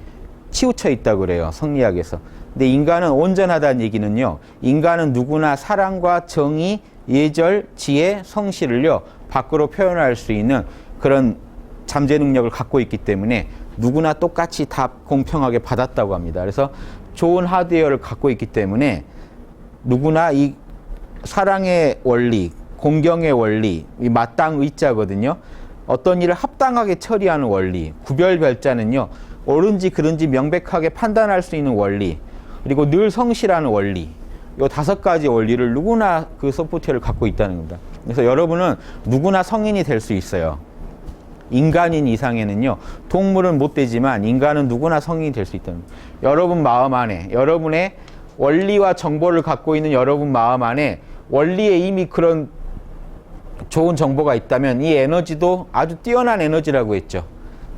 Speaker 1: 치우쳐 있다고 그래요. 성리학에서. 근데 인간은 온전하다는 얘기는요, 인간은 누구나 사랑과 정의, 예절, 지혜, 성실을요, 밖으로 표현할 수 있는 그런 잠재 능력을 갖고 있기 때문에 누구나 똑같이 다 공평하게 받았다고 합니다. 그래서 좋은 하드웨어를 갖고 있기 때문에 누구나 이 사랑의 원리, 공경의 원리, 이 마땅 의자거든요. 어떤 일을 합당하게 처리하는 원리, 구별별자는요, 옳은지 그른지 명백하게 판단할 수 있는 원리, 그리고 늘 성실하는 원리, 이 5가지 원리를 누구나 그 소프트웨어를 갖고 있다는 겁니다. 그래서 여러분은 누구나 성인이 될 수 있어요. 인간인 이상에는요, 동물은 못 되지만 인간은 누구나 성인이 될 수 있다는 겁니다. 여러분 마음 안에, 여러분의 원리와 정보를 갖고 있는 여러분 마음 안에 원리에 이미 그런 좋은 정보가 있다면 이 에너지도 아주 뛰어난 에너지라고 했죠.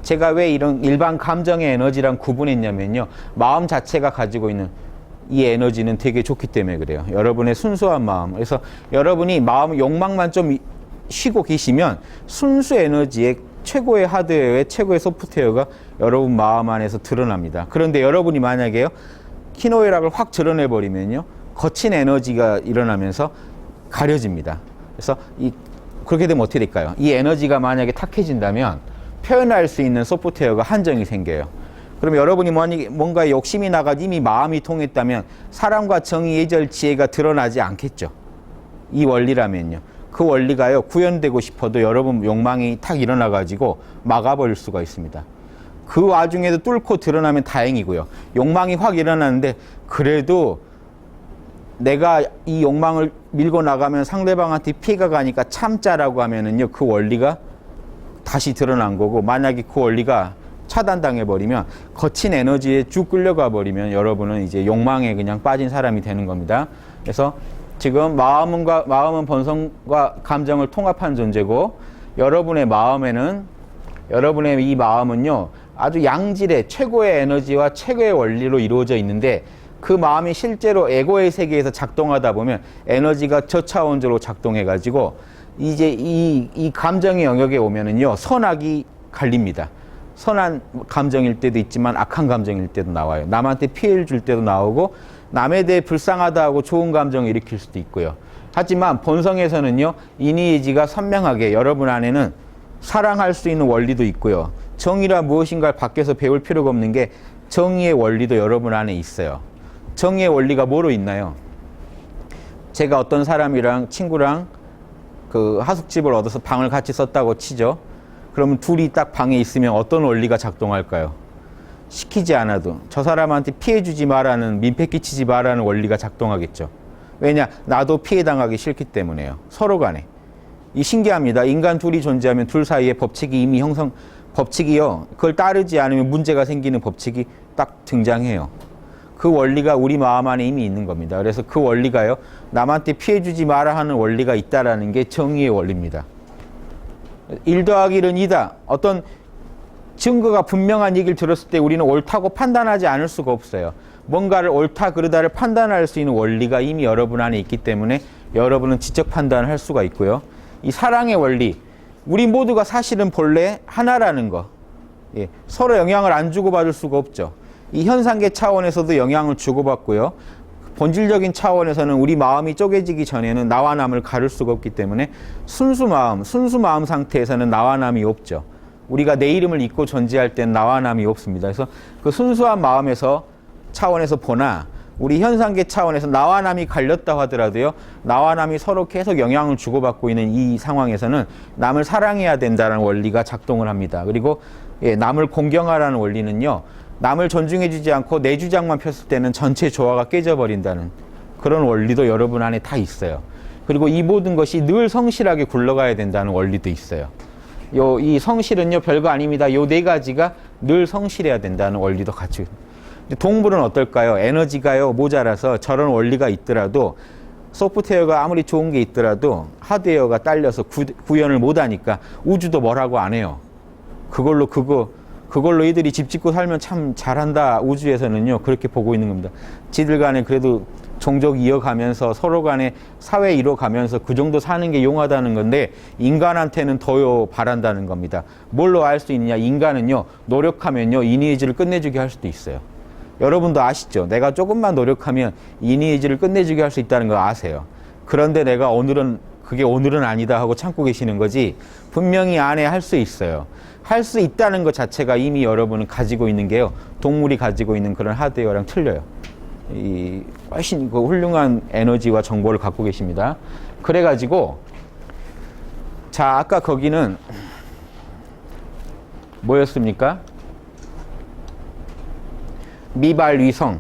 Speaker 1: 제가 왜 이런 일반 감정의 에너지랑 구분했냐면요, 마음 자체가 가지고 있는 이 에너지는 되게 좋기 때문에 그래요. 여러분의 순수한 마음. 그래서 여러분이 마음 욕망만 좀 쉬고 계시면 순수 에너지의 최고의 하드웨어의 최고의 소프트웨어가 여러분 마음 안에서 드러납니다. 그런데 여러분이 만약에요, 희노애락을 확 드러내버리면요, 거친 에너지가 일어나면서 가려집니다. 그래서 그렇게 되면 어떻게 될까요? 이 에너지가 만약에 탁해진다면 표현할 수 있는 소프트웨어가 한정이 생겨요. 그럼 여러분이 뭔가 욕심이 나가 이미 마음이 통했다면 사랑과 정의, 예절, 지혜가 드러나지 않겠죠. 이 원리라면요. 그 원리가요, 구현되고 싶어도 여러분 욕망이 탁 일어나가지고 막아버릴 수가 있습니다. 그 와중에도 뚫고 드러나면 다행이고요. 욕망이 확 일어나는데 그래도 내가 이 욕망을 밀고 나가면 상대방한테 피해가 가니까 참자라고 하면은요, 그 원리가 다시 드러난 거고, 만약에 그 원리가 차단당해버리면 거친 에너지에 쭉 끌려가 버리면 여러분은 이제 욕망에 그냥 빠진 사람이 되는 겁니다. 그래서 지금 마음은 본성과 감정을 통합한 존재고, 여러분의 이 마음은요, 아주 양질의 최고의 에너지와 최고의 원리로 이루어져 있는데, 그 마음이 실제로 에고의 세계에서 작동하다 보면 에너지가 저차원적으로 작동해가지고 이제 이 감정의 영역에 오면은요, 선악이 갈립니다. 선한 감정일 때도 있지만 악한 감정일 때도 나와요. 남한테 피해를 줄 때도 나오고, 남에 대해 불쌍하다 하고 좋은 감정을 일으킬 수도 있고요. 하지만 본성에서는요, 이니에지가 선명하게 여러분 안에는 사랑할 수 있는 원리도 있고요. 정의라 무엇인가를 밖에서 배울 필요가 없는 게 정의의 원리도 여러분 안에 있어요. 정의의 원리가 뭐로 있나요? 제가 어떤 사람이랑 친구랑 그 하숙집을 얻어서 방을 같이 썼다고 치죠. 그러면 둘이 딱 방에 있으면 어떤 원리가 작동할까요? 시키지 않아도 저 사람한테 피해 주지 마라는, 민폐 끼치지 마라는 원리가 작동하겠죠. 왜냐? 나도 피해 당하기 싫기 때문에요. 서로 간에. 이 신기합니다. 인간 둘이 존재하면 둘 사이에 법칙이 이미 법칙이요, 그걸 따르지 않으면 문제가 생기는 법칙이 딱 등장해요. 그 원리가 우리 마음 안에 이미 있는 겁니다. 그래서 그 원리가요, 남한테 피해 주지 마라 하는 원리가 있다라는 게 정의의 원리입니다. 1 더하기 1은 2다. 어떤 증거가 분명한 얘기를 들었을 때 우리는 옳다고 판단하지 않을 수가 없어요. 뭔가를 옳다 그르다를 판단할 수 있는 원리가 이미 여러분 안에 있기 때문에 여러분은 지적 판단을 할 수가 있고요. 이 사랑의 원리, 우리 모두가 사실은 본래 하나라는 거, 예, 서로 영향을 안 주고받을 수가 없죠. 이 현상계 차원에서도 영향을 주고받고요. 본질적인 차원에서는 우리 마음이 쪼개지기 전에는 나와 남을 가릴 수가 없기 때문에 순수 마음 상태에서는 나와 남이 없죠. 우리가 내 이름을 잊고 존재할 땐 나와 남이 없습니다. 그래서 그 순수한 마음에서 차원에서 보나 우리 현상계 차원에서 나와 남이 갈렸다고 하더라도요. 나와 남이 서로 계속 영향을 주고받고 있는 이 상황에서는 남을 사랑해야 된다는 원리가 작동을 합니다. 그리고 예, 남을 공경하라는 원리는요. 남을 존중해주지 않고 내 주장만 폈을 때는 전체 조화가 깨져버린다는 그런 원리도 여러분 안에 다 있어요. 그리고 이 모든 것이 늘 성실하게 굴러가야 된다는 원리도 있어요. 이 성실은요 별거 아닙니다. 요 네 가지가 늘 성실해야 된다는 원리도 같이. 동물은 어떨까요? 에너지가요 모자라서 저런 원리가 있더라도 소프트웨어가 아무리 좋은 게 있더라도 하드웨어가 딸려서 구현을 못하니까 우주도 뭐라고 안 해요. 그걸로 이들이 집 짓고 살면 참 잘한다. 우주에서는요 그렇게 보고 있는 겁니다. 지들 간에 그래도 종족 이어가면서 서로 간에 사회 이뤄가면서 그 정도 사는 게 용하다는 건데 인간한테는 더요 바란다는 겁니다. 뭘로 알 수 있느냐? 인간은요 노력하면요 이니에이지를 끝내주게 할 수도 있어요. 여러분도 아시죠? 내가 조금만 노력하면 이니에이지를 끝내주게 할 수 있다는 거 아세요? 그런데 내가 그게 오늘은 아니다 하고 참고 계시는 거지 분명히 안에 할 수 있어요. 할 수 있다는 것 자체가 이미 여러분은 가지고 있는 게요. 동물이 가지고 있는 그런 하드웨어랑 틀려요. 훨씬 훌륭한 에너지와 정보를 갖고 계십니다. 그래가지고 자 아까 거기는 뭐였습니까? 미발위성.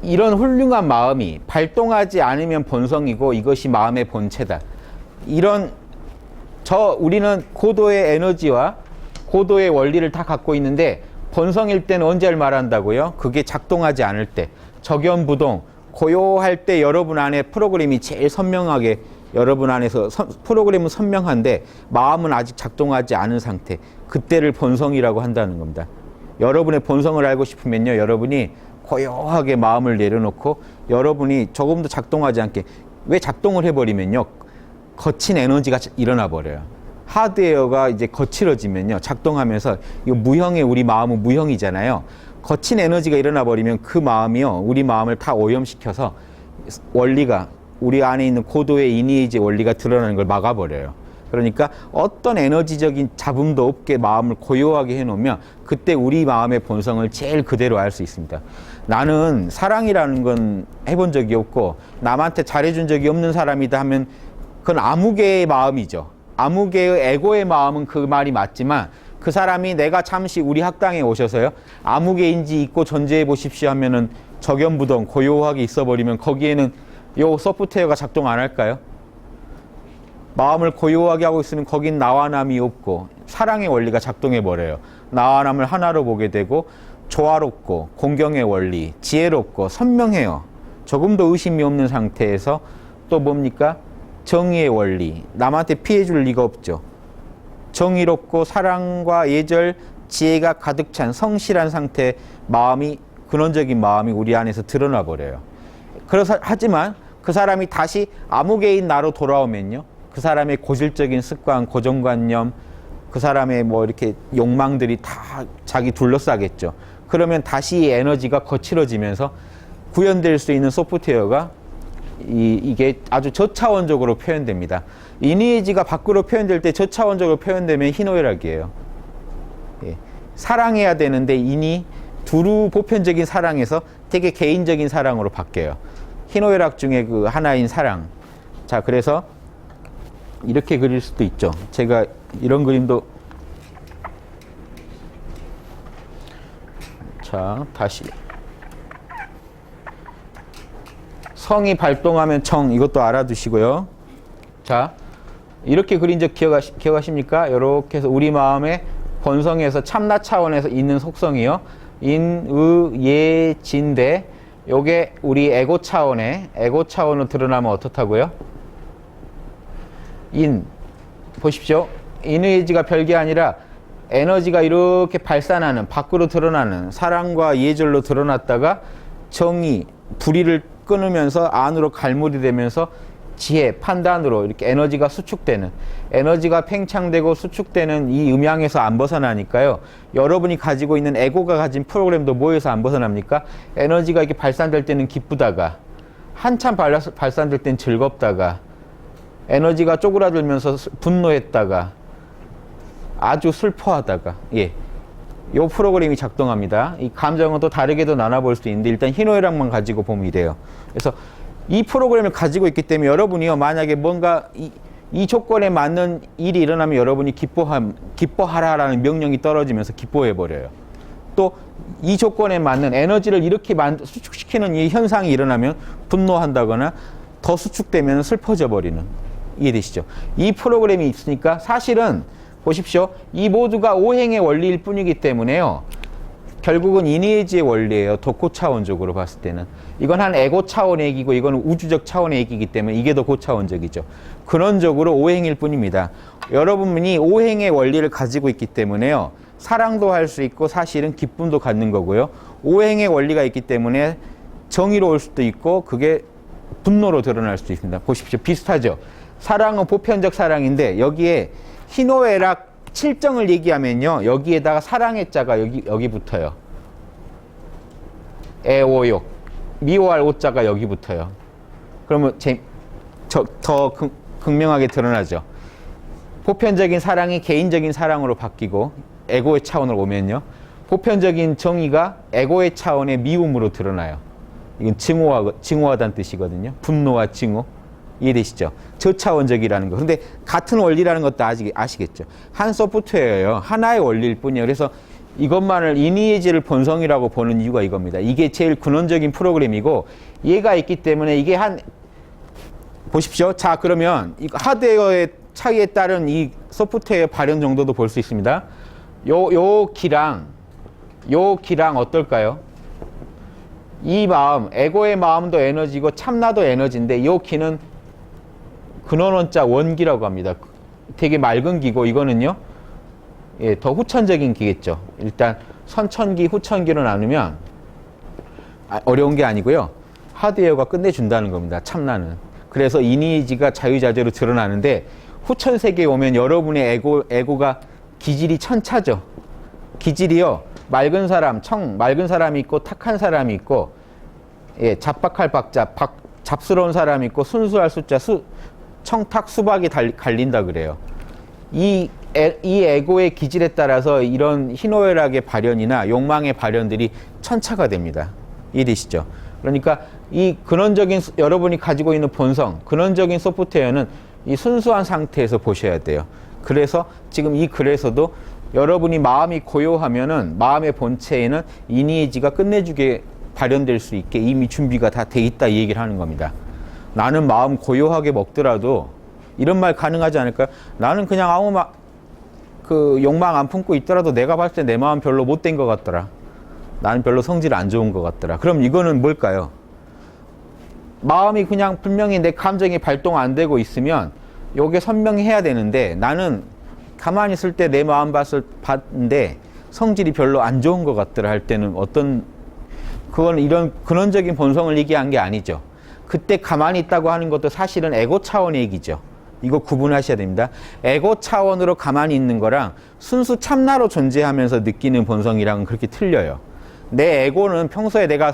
Speaker 1: 이런 훌륭한 마음이 발동하지 않으면 본성이고 이것이 마음의 본체다. 우리는 고도의 에너지와 고도의 원리를 다 갖고 있는데 본성일 때는 언제를 말한다고요? 그게 작동하지 않을 때. 적연부동, 고요할 때 여러분 안에 프로그램이 제일 선명하게 여러분 안에서 프로그램은 선명한데 마음은 아직 작동하지 않은 상태. 그때를 본성이라고 한다는 겁니다. 여러분의 본성을 알고 싶으면요. 여러분이 고요하게 마음을 내려놓고 여러분이 조금 더 작동하지 않게 왜 작동을 해버리면요. 거친 에너지가 일어나 버려요. 하드웨어가 이제 거칠어지면요. 작동하면서 이거 무형의 우리 마음은 무형이잖아요. 거친 에너지가 일어나 버리면 그 마음이요. 우리 마음을 다 오염시켜서 원리가 우리 안에 있는 고도의 이니에이지 원리가 드러나는 걸 막아버려요. 그러니까 어떤 에너지적인 잡음도 없게 마음을 고요하게 해놓으면 그때 우리 마음의 본성을 제일 그대로 알 수 있습니다. 나는 사랑이라는 건 해본 적이 없고 남한테 잘해준 적이 없는 사람이다 하면 그건 아무개의 마음이죠. 아무개의 에고의 마음은 그 말이 맞지만 그 사람이 내가 잠시 우리 학당에 오셔서요. 아무개인지 잊고 존재해 보십시오 하면은 적연부동 고요하게 있어버리면 거기에는 요 소프트웨어가 작동 안 할까요? 마음을 고요하게 하고 있으면 거긴 나와 남이 없고 사랑의 원리가 작동해버려요. 나와 남을 하나로 보게 되고 조화롭고 공경의 원리, 지혜롭고 선명해요. 조금도 의심이 없는 상태에서 또 뭡니까? 정의의 원리, 남한테 피해줄 리가 없죠. 정의롭고 사랑과 예절, 지혜가 가득 찬 성실한 상태의 마음이 근원적인 마음이 우리 안에서 드러나 버려요. 하지만 그 사람이 다시 아무개인 나로 돌아오면요. 그 사람의 고질적인 습관, 고정관념, 그 사람의 뭐 이렇게 욕망들이 다 자기 둘러싸겠죠. 그러면 다시 이 에너지가 거칠어지면서 구현될 수 있는 소프트웨어가 이게 아주 저차원적으로 표현됩니다. 이니에이지가 밖으로 표현될 때 저차원적으로 표현되면 희노애락이에요. 예. 사랑해야 되는데 두루 보편적인 사랑에서 되게 개인적인 사랑으로 바뀌어요. 희노애락 중에 그 하나인 사랑. 자, 그래서 이렇게 그릴 수도 있죠. 제가 이런 그림도 자, 다시 성이 발동하면 정, 이것도 알아두시고요. 자, 이렇게 그린 적 기억하십니까? 이렇게 해서 우리 마음의 본성에서 참나 차원에서 있는 속성이요. 인, 의, 예, 진대. 요게 우리 에고 차원으로 드러나면 어떻다고요? 보십시오. 이너지가 별게 아니라 에너지가 이렇게 발산하는, 밖으로 드러나는 사랑과 예절로 드러났다가 정의, 불의를 끊으면서 안으로 갈무리 되면서 지혜, 판단으로 이렇게 에너지가 수축되는, 에너지가 팽창되고 수축되는 이 음양에서 안 벗어나니까요. 여러분이 가지고 있는 에고가 가진 프로그램도 뭐에서 안 벗어납니까? 에너지가 이렇게 발산될 때는 기쁘다가, 한참 발산될 땐 즐겁다가, 에너지가 쪼그라들면서 분노했다가, 아주 슬퍼하다가, 예. 요 프로그램이 작동합니다. 이 감정은 또 다르게도 나눠볼 수 있는데 일단 희노애락만 가지고 보면 돼요. 그래서 이 프로그램을 가지고 있기 때문에 여러분이요, 만약에 뭔가 이 조건에 맞는 일이 일어나면 여러분이 기뻐하라라는 명령이 떨어지면서 기뻐해버려요. 또 이 조건에 맞는 에너지를 이렇게 수축시키는 이 현상이 일어나면 분노한다거나 더 수축되면 슬퍼져 버리는. 이해되시죠? 이 프로그램이 있으니까 사실은 보십시오. 이 모두가 오행의 원리일 뿐이기 때문에요. 결국은 이니에지의 원리예요. 더 고차원적으로 봤을 때는. 이건 한 에고 차원의 얘기고 이건 우주적 차원의 얘기이기 때문에 이게 더 고차원적이죠. 근원적으로 오행일 뿐입니다. 여러분이 오행의 원리를 가지고 있기 때문에요. 사랑도 할 수 있고 사실은 기쁨도 갖는 거고요. 오행의 원리가 있기 때문에 정의로울 수도 있고 그게 분노로 드러날 수도 있습니다. 보십시오. 비슷하죠. 사랑은 보편적 사랑인데 여기에 희노애락 7정을 얘기하면요. 여기에다가 사랑의 자가 여기 붙어요. 애오욕. 미워할 오자가 여기 붙어요. 그러면 더 극명하게 드러나죠. 보편적인 사랑이 개인적인 사랑으로 바뀌고 에고의 차원으로 오면요. 보편적인 정의가 에고의 차원의 미움으로 드러나요. 이건 증오하다는 뜻이거든요. 분노와 증오. 이해되시죠? 저차원적이라는 거. 근데 같은 원리라는 것도 아시겠죠? 한 소프트웨어예요. 하나의 원리일 뿐이에요. 그래서 이것만을 이니에지를 본성이라고 보는 이유가 이겁니다. 이게 제일 근원적인 프로그램이고 얘가 있기 때문에 이게 보십시오. 자, 그러면 이 하드웨어의 차이에 따른 이 소프트웨어 발현 정도도 볼 수 있습니다. 요 기랑 어떨까요? 이 마음, 에고의 마음도 에너지고 참나도 에너지인데 요 기는 근원원자 원기라고 합니다. 되게 맑은 기고 이거는요. 예, 더 후천적인 기겠죠. 일단 선천기, 후천기로 나누면 어려운 게 아니고요. 하드웨어가 끝내준다는 겁니다. 참나는. 그래서 이니지가 자유자재로 드러나는데 후천 세계에 오면 여러분의 에고가 기질이 천차죠. 기질이요. 맑은 사람이 있고 탁한 사람이 있고 예, 잡박할 박자, 잡스러운 사람이 있고 순수할 숫자, 청탁, 수박이 갈린다 그래요. 이 에고의 기질에 따라서 이런 희노애락의 발현이나 욕망의 발현들이 천차가 됩니다. 이해되시죠? 그러니까 이 근원적인 여러분이 가지고 있는 본성, 근원적인 소프트웨어는 이 순수한 상태에서 보셔야 돼요. 그래서 지금 이 글에서도 여러분이 마음이 고요하면은 마음의 본체에는 이니에지가 끝내주게 발현될 수 있게 이미 준비가 다 돼 있다 이 얘기를 하는 겁니다. 나는 마음 고요하게 먹더라도 이런 말 가능하지 않을까요? 나는 그냥 욕망 안 품고 있더라도 내가 봤을 때 내 마음 별로 못된 것 같더라. 나는 별로 성질 안 좋은 것 같더라. 그럼 이거는 뭘까요? 마음이 그냥 분명히 내 감정이 발동 안 되고 있으면 요게 선명해야 되는데 나는 가만히 있을 때 내 마음 봤는데 성질이 별로 안 좋은 것 같더라 할 때는 그건 이런 근원적인 본성을 얘기한 게 아니죠. 그때 가만히 있다고 하는 것도 사실은 에고 차원의 얘기죠. 이거 구분하셔야 됩니다. 에고 차원으로 가만히 있는 거랑 순수 참나로 존재하면서 느끼는 본성이랑은 그렇게 틀려요. 내 에고는 평소에 내가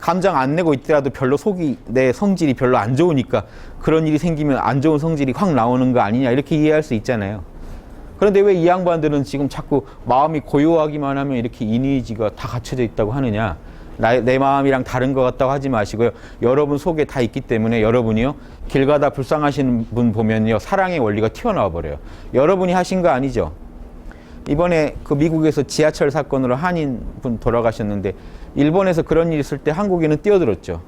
Speaker 1: 감정 안 내고 있더라도 별로 내 성질이 별로 안 좋으니까 그런 일이 생기면 안 좋은 성질이 확 나오는 거 아니냐 이렇게 이해할 수 있잖아요. 그런데 왜 이 양반들은 지금 자꾸 마음이 고요하기만 하면 이렇게 이니지가 다 갖춰져 있다고 하느냐. 내 마음이랑 다른 것 같다고 하지 마시고요. 여러분 속에 다 있기 때문에 여러분이요. 길 가다 불쌍하신 분 보면요. 사랑의 원리가 튀어나와 버려요. 여러분이 하신 거 아니죠. 이번에 그 미국에서 지하철 사건으로 한인 분 돌아가셨는데 일본에서 그런 일이 있을 때 한국인은 뛰어들었죠.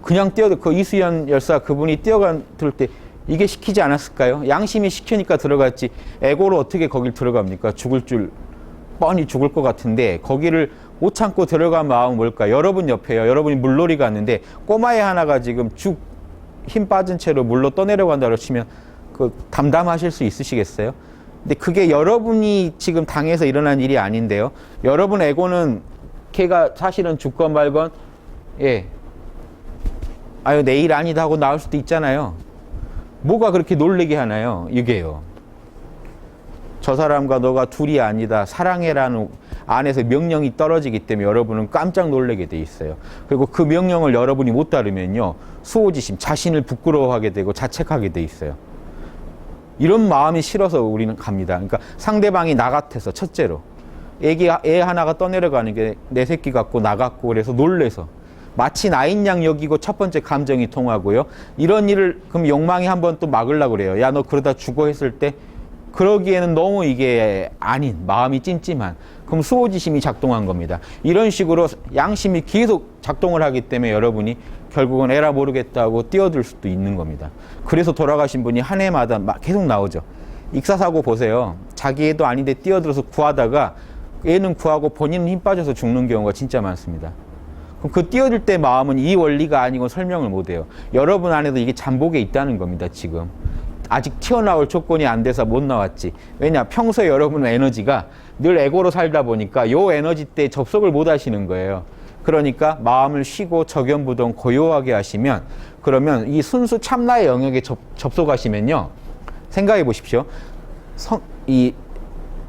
Speaker 1: 그냥 그 이수연 열사 그분이 뛰어들 때 이게 시키지 않았을까요? 양심이 시키니까 들어갔지 에고로 어떻게 거길 들어갑니까? 뻔히 죽을 것 같은데 거기를 못 참고 들어간 마음은 뭘까? 여러분 옆에요. 여러분이 물놀이 갔는데 꼬마애 하나가 지금 힘 빠진 채로 물로 떠내려간다고 치면 담담하실 수 있으시겠어요? 근데 그게 여러분이 지금 당해서 일어난 일이 아닌데요. 여러분 에고는 걔가 사실은 죽건 말건 예 아유 내일 아니다 하고 나올 수도 있잖아요. 뭐가 그렇게 놀라게 하나요? 이게요. 저 사람과 너가 둘이 아니다. 사랑해라는 안에서 명령이 떨어지기 때문에 여러분은 깜짝 놀라게 돼 있어요. 그리고 그 명령을 여러분이 못 따르면요. 수호지심, 자신을 부끄러워하게 되고 자책하게 돼 있어요. 이런 마음이 싫어서 우리는 갑니다. 그러니까 상대방이 나 같아서 첫째로. 애 하나가 떠내려가는 게 내 새끼 같고 나 같고 그래서 놀래서. 마치 나인 양 여기고 첫 번째 감정이 통하고요. 이런 일을 그럼 욕망이 한번 또 막으려고 그래요. 야, 너 그러다 죽어 했을 때 그러기에는 너무 이게 아닌 마음이 찜찜한 그럼 수호지심이 작동한 겁니다. 이런 식으로 양심이 계속 작동을 하기 때문에 여러분이 결국은 에라 모르겠다고 뛰어들 수도 있는 겁니다. 그래서 돌아가신 분이 한 해마다 계속 나오죠. 익사사고 보세요. 자기 애도 아닌데 뛰어들어서 구하다가 애는 구하고 본인은 힘 빠져서 죽는 경우가 진짜 많습니다. 그럼 그 뛰어들 때 마음은 이 원리가 아니고 설명을 못해요. 여러분 안에도 이게 잠복에 있다는 겁니다. 지금 아직 튀어나올 조건이 안 돼서 못 나왔지. 왜냐? 평소에 여러분의 에너지가 늘 에고로 살다 보니까 요 에너지 때 접속을 못 하시는 거예요. 그러니까 마음을 쉬고 적연부동 고요하게 하시면 그러면 이 순수 참나의 영역에 접속하시면요. 생각해 보십시오. 이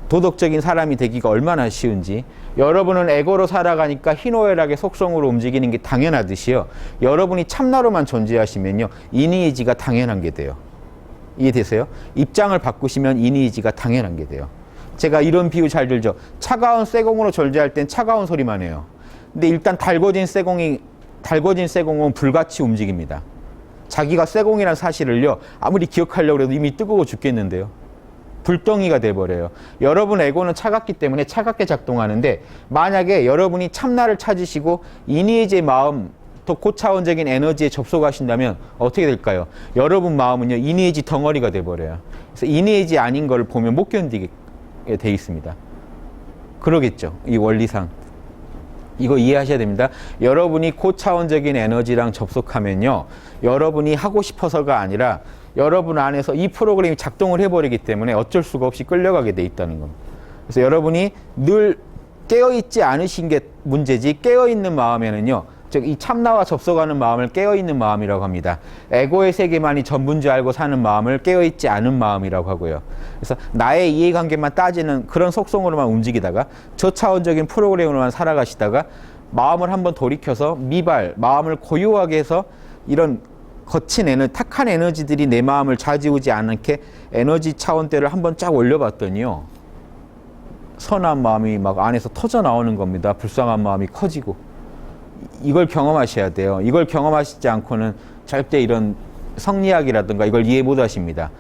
Speaker 1: 도덕적인 사람이 되기가 얼마나 쉬운지. 여러분은 에고로 살아가니까 희노애락의 속성으로 움직이는 게 당연하듯이요. 여러분이 참나로만 존재하시면요. 인의의지가 당연한 게 돼요. 이해되세요? 입장을 바꾸시면 인의의지가 당연한 게 돼요. 제가 이런 비유 잘 들죠. 차가운 쇠공으로 존재할 땐 차가운 소리만 해요. 근데 일단 달궈진 쇠공은 불같이 움직입니다. 자기가 쇠공이라는 사실을요. 아무리 기억하려고 해도 이미 뜨거워 죽겠는데요. 불덩이가 돼버려요. 여러분 에고는 차갑기 때문에 차갑게 작동하는데 만약에 여러분이 참나를 찾으시고 인의의지의 마음 더 고차원적인 에너지에 접속하신다면 어떻게 될까요? 여러분 마음은요 인의의지 덩어리가 돼버려요. 그래서 인의의지 아닌 걸 보면 못 견디게 돼 있습니다. 그러겠죠. 이 원리상. 이거 이해하셔야 됩니다. 여러분이 고차원적인 에너지랑 접속하면요. 여러분이 하고 싶어서가 아니라 여러분 안에서 이 프로그램이 작동을 해버리기 때문에 어쩔 수가 없이 끌려가게 돼 있다는 겁니다. 그래서 여러분이 늘 깨어있지 않으신 게 문제지 깨어있는 마음에는요. 즉 이 참나와 접속하는 마음을 깨어있는 마음이라고 합니다. 에고의 세계만이 전부인 줄 알고 사는 마음을 깨어있지 않은 마음이라고 하고요. 그래서 나의 이해관계만 따지는 그런 속성으로만 움직이다가 저차원적인 프로그램으로만 살아가시다가 마음을 한번 돌이켜서 마음을 고요하게 해서 이런 거친 탁한 에너지들이 내 마음을 좌지우지 않게 에너지 차원대를 한번 쫙 올려봤더니요. 선한 마음이 막 안에서 터져 나오는 겁니다. 불쌍한 마음이 커지고. 이걸 경험하셔야 돼요. 이걸 경험하시지 않고는 절대 이런 성리학이라든가 이걸 이해 못 하십니다.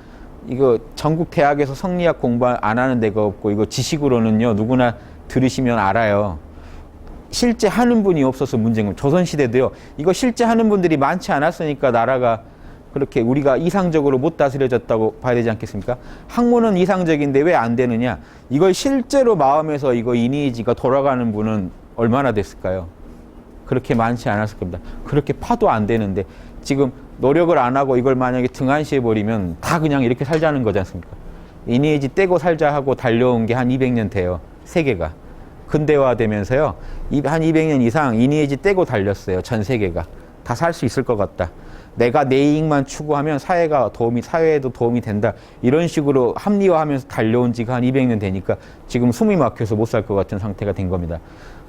Speaker 1: 이거 전국 대학에서 성리학 공부 안 하는 데가 없고 이거 지식으로는요. 누구나 들으시면 알아요. 실제 하는 분이 없어서 문제인 거예요. 조선시대도요. 이거 실제 하는 분들이 많지 않았으니까 나라가 그렇게 우리가 이상적으로 못 다스려졌다고 봐야 되지 않겠습니까? 학문은 이상적인데 왜 안 되느냐? 이걸 실제로 마음에서 이거 인의지가 돌아가는 분은 얼마나 됐을까요? 그렇게 많지 않았을 겁니다. 그렇게 파도 안 되는데 지금 노력을 안 하고 이걸 만약에 등한시해버리면 다 그냥 이렇게 살자는 거지 않습니까? 인의지 떼고 살자 하고 달려온 게 한 200년 돼요. 세계가. 근대화되면서요. 한 200년 이상 인의지 떼고 달렸어요. 전 세계가. 다 살 수 있을 것 같다. 내가 내 이익만 추구하면 사회에도 도움이 된다. 이런 식으로 합리화하면서 달려온 지가 한 200년 되니까 지금 숨이 막혀서 못 살 것 같은 상태가 된 겁니다.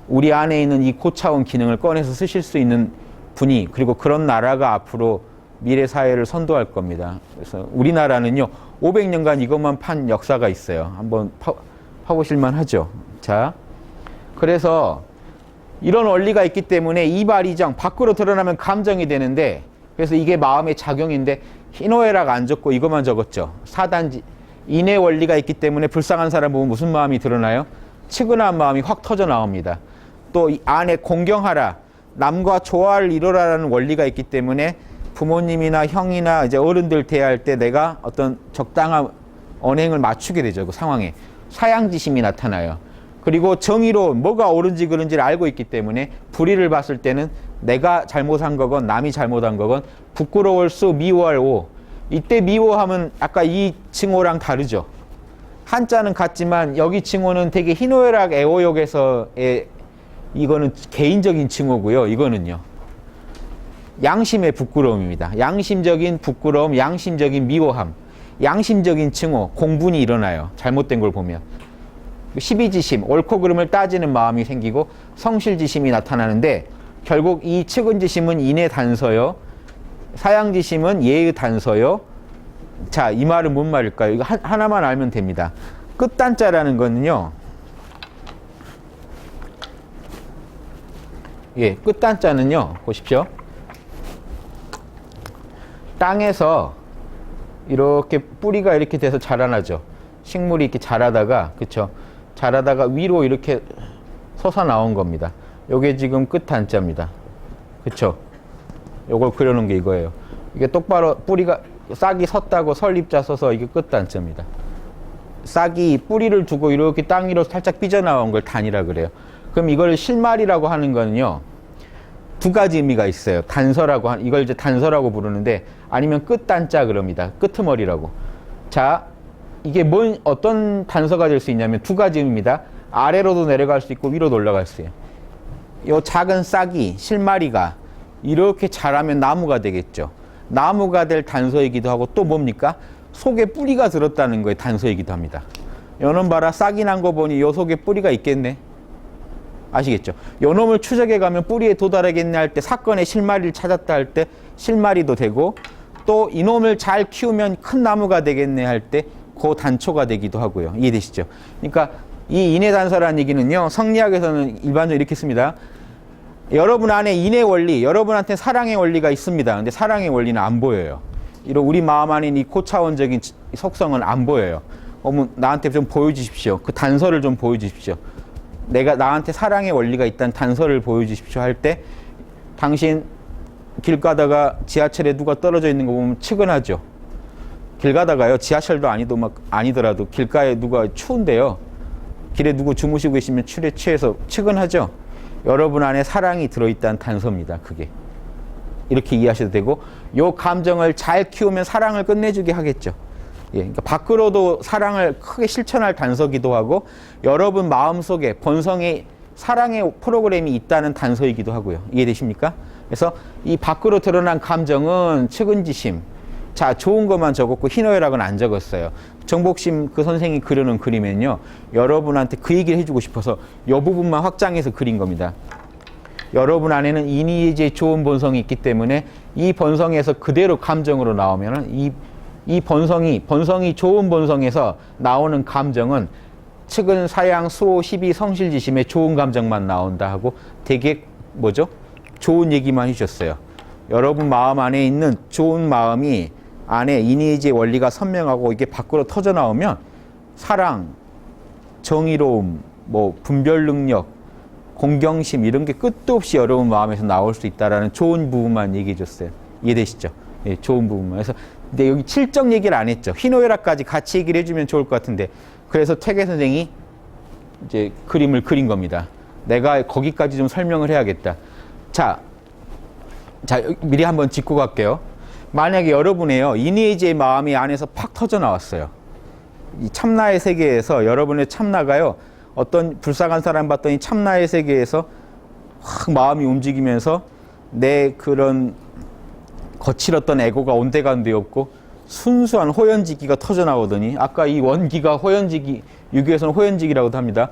Speaker 1: 우리 안에 있는 이 고차원 기능을 꺼내서 쓰실 수 있는 분이 그리고 그런 나라가 앞으로 미래 사회를 선도할 겁니다. 그래서 우리나라는요. 500년간 이것만 판 역사가 있어요. 한번 파보실만 하죠. 자, 그래서 이런 원리가 있기 때문에 이발이정 밖으로 드러나면 감정이 되는데 그래서 이게 마음의 작용인데 희노애락 안 적고 이것만 적었죠. 사단지 인의 원리가 있기 때문에 불쌍한 사람 보면 무슨 마음이 드러나요? 측은한 마음이 확 터져 나옵니다. 또 이 안에 공경하라, 남과 조화를 이루라라는 원리가 있기 때문에 부모님이나 형이나 이제 어른들 대할 때 내가 어떤 적당한 언행을 맞추게 되죠. 그 상황에 사양지심이 나타나요. 그리고 정의로운 뭐가 옳은지 그른지를 알고 있기 때문에 불의를 봤을 때는 내가 잘못한 거건 남이 잘못한 거건 부끄러울 수 미워할 오. 이때 미워하면 아까 이 칭호랑 다르죠. 한자는 같지만 여기 칭호는 되게 희노애락 애호욕에서의 이거는 개인적인 칭호고요. 이거는요. 양심의 부끄러움입니다. 양심적인 부끄러움, 양심적인 미워함, 양심적인 증오, 공분이 일어나요. 잘못된 걸 보면. 시비지심, 옳고 그름을 따지는 마음이 생기고 성실지심이 나타나는데 결국 이 측은지심은 인의 단서요. 사양지심은 예의 단서요. 자, 이 말은 뭔 말일까요? 이거 하나만 알면 됩니다. 끝단자라는 거는요. 예, 끝단자는요. 보십시오. 땅에서 이렇게 뿌리가 이렇게 돼서 자라나죠. 식물이 이렇게 자라다가, 그쵸? 자라다가 위로 이렇게 솟아 나온 겁니다. 요게 지금 끝단자입니다. 그쵸? 요걸 그려놓은 게 이거예요. 이게 똑바로 뿌리가, 싹이 섰다고 설립자 써서 이게 끝단자입니다. 싹이 뿌리를 두고 이렇게 땅 위로 살짝 삐져나온 걸 단이라 그래요. 그럼 이걸 실말이라고 하는 거는요, 두 가지 의미가 있어요. 단서라고 이걸 이제 단서라고 부르는데, 아니면 끝단자 그럽니다. 끄트머리라고. 자, 이게 어떤 단서가 될 수 있냐면 두 가지 의미입니다. 아래로도 내려갈 수 있고 위로도 올라갈 수 있어요. 요 작은 싹이, 실마리가 이렇게 자라면 나무가 되겠죠. 나무가 될 단서이기도 하고 또 뭡니까? 속에 뿌리가 들었다는 거에 단서이기도 합니다. 요놈 봐라, 싹이 난 거 보니 요 속에 뿌리가 있겠네. 아시겠죠? 요 놈을 추적해 가면 뿌리에 도달하겠네 할 때, 사건의 실마리를 찾았다 할 때 실마리도 되고, 또 이놈을 잘 키우면 큰 나무가 되겠네 할 때 그 단초가 되기도 하고요. 이해되시죠? 그러니까 이 인의 단서라는 얘기는요, 성리학에서는 일반적으로 이렇게 씁니다. 여러분 안에 인의 원리, 여러분한테 사랑의 원리가 있습니다. 근데 사랑의 원리는 안 보여요. 이런 우리 마음 안에 이 고차원적인 속성은 안 보여요. 나한테 좀 보여주십시오. 그 단서를 좀 보여주십시오. 내가 나한테 사랑의 원리가 있다는 단서를 보여주십시오 할 때, 당신 길 가다가 지하철에 누가 떨어져 있는 거 보면 측은하죠. 길 가다가요, 지하철도 아니더라도 길가에 누가 추운데요, 길에 누구 주무시고 계시면 추에 취해서 측은하죠. 여러분 안에 사랑이 들어있다는 단서입니다. 그게 이렇게 이해하셔도 되고, 요 감정을 잘 키우면 사랑을 끝내주게 하겠죠. 예, 그러니까 밖으로도 사랑을 크게 실천할 단서기도 하고, 여러분 마음속에 본성의 사랑의 프로그램이 있다는 단서이기도 하고요. 이해되십니까? 그래서 이 밖으로 드러난 감정은 측은지심. 자, 좋은 것만 적었고 희노애락은 안 적었어요. 정복심 그 선생이 그려놓은 그림엔요, 여러분한테 그 얘기를 해주고 싶어서 이 부분만 확장해서 그린 겁니다. 여러분 안에는 인의의 좋은 본성이 있기 때문에 이 본성에서 그대로 감정으로 나오면은 이 본성이 좋은 본성에서 나오는 감정은 측은, 사양, 수호, 시비, 성실지심의 좋은 감정만 나온다 하고 되게 뭐죠? 좋은 얘기만 해주셨어요. 여러분 마음 안에 있는 좋은 마음이 안에 인의의 원리가 선명하고 이게 밖으로 터져 나오면 사랑, 정의로움, 뭐 분별 능력, 공경심 이런 게 끝도 없이 여러분 마음에서 나올 수 있다라는 좋은 부분만 얘기해 줬어요. 이해되시죠? 예, 좋은 부분만. 그래서 근데 여기 칠적 얘기를 안 했죠. 희노애락까지 같이 얘기를 해주면 좋을 것 같은데, 그래서 태계 선생이 이제 그림을 그린 겁니다. 내가 거기까지 좀 설명을 해야겠다. 자, 미리 한번 짚고 갈게요. 만약에 여러분의요, 인의의지의 마음이 안에서 팍 터져 나왔어요. 이 참나의 세계에서 여러분의 참나가요, 어떤 불쌍한 사람 봤더니 참나의 세계에서 확 마음이 움직이면서 내 그런 거칠었던 에고가 온데간데 없고 순수한 호연지기가 터져 나오더니, 아까 이 원기가 호연지기, 유교에서는 호연지기라고도 합니다.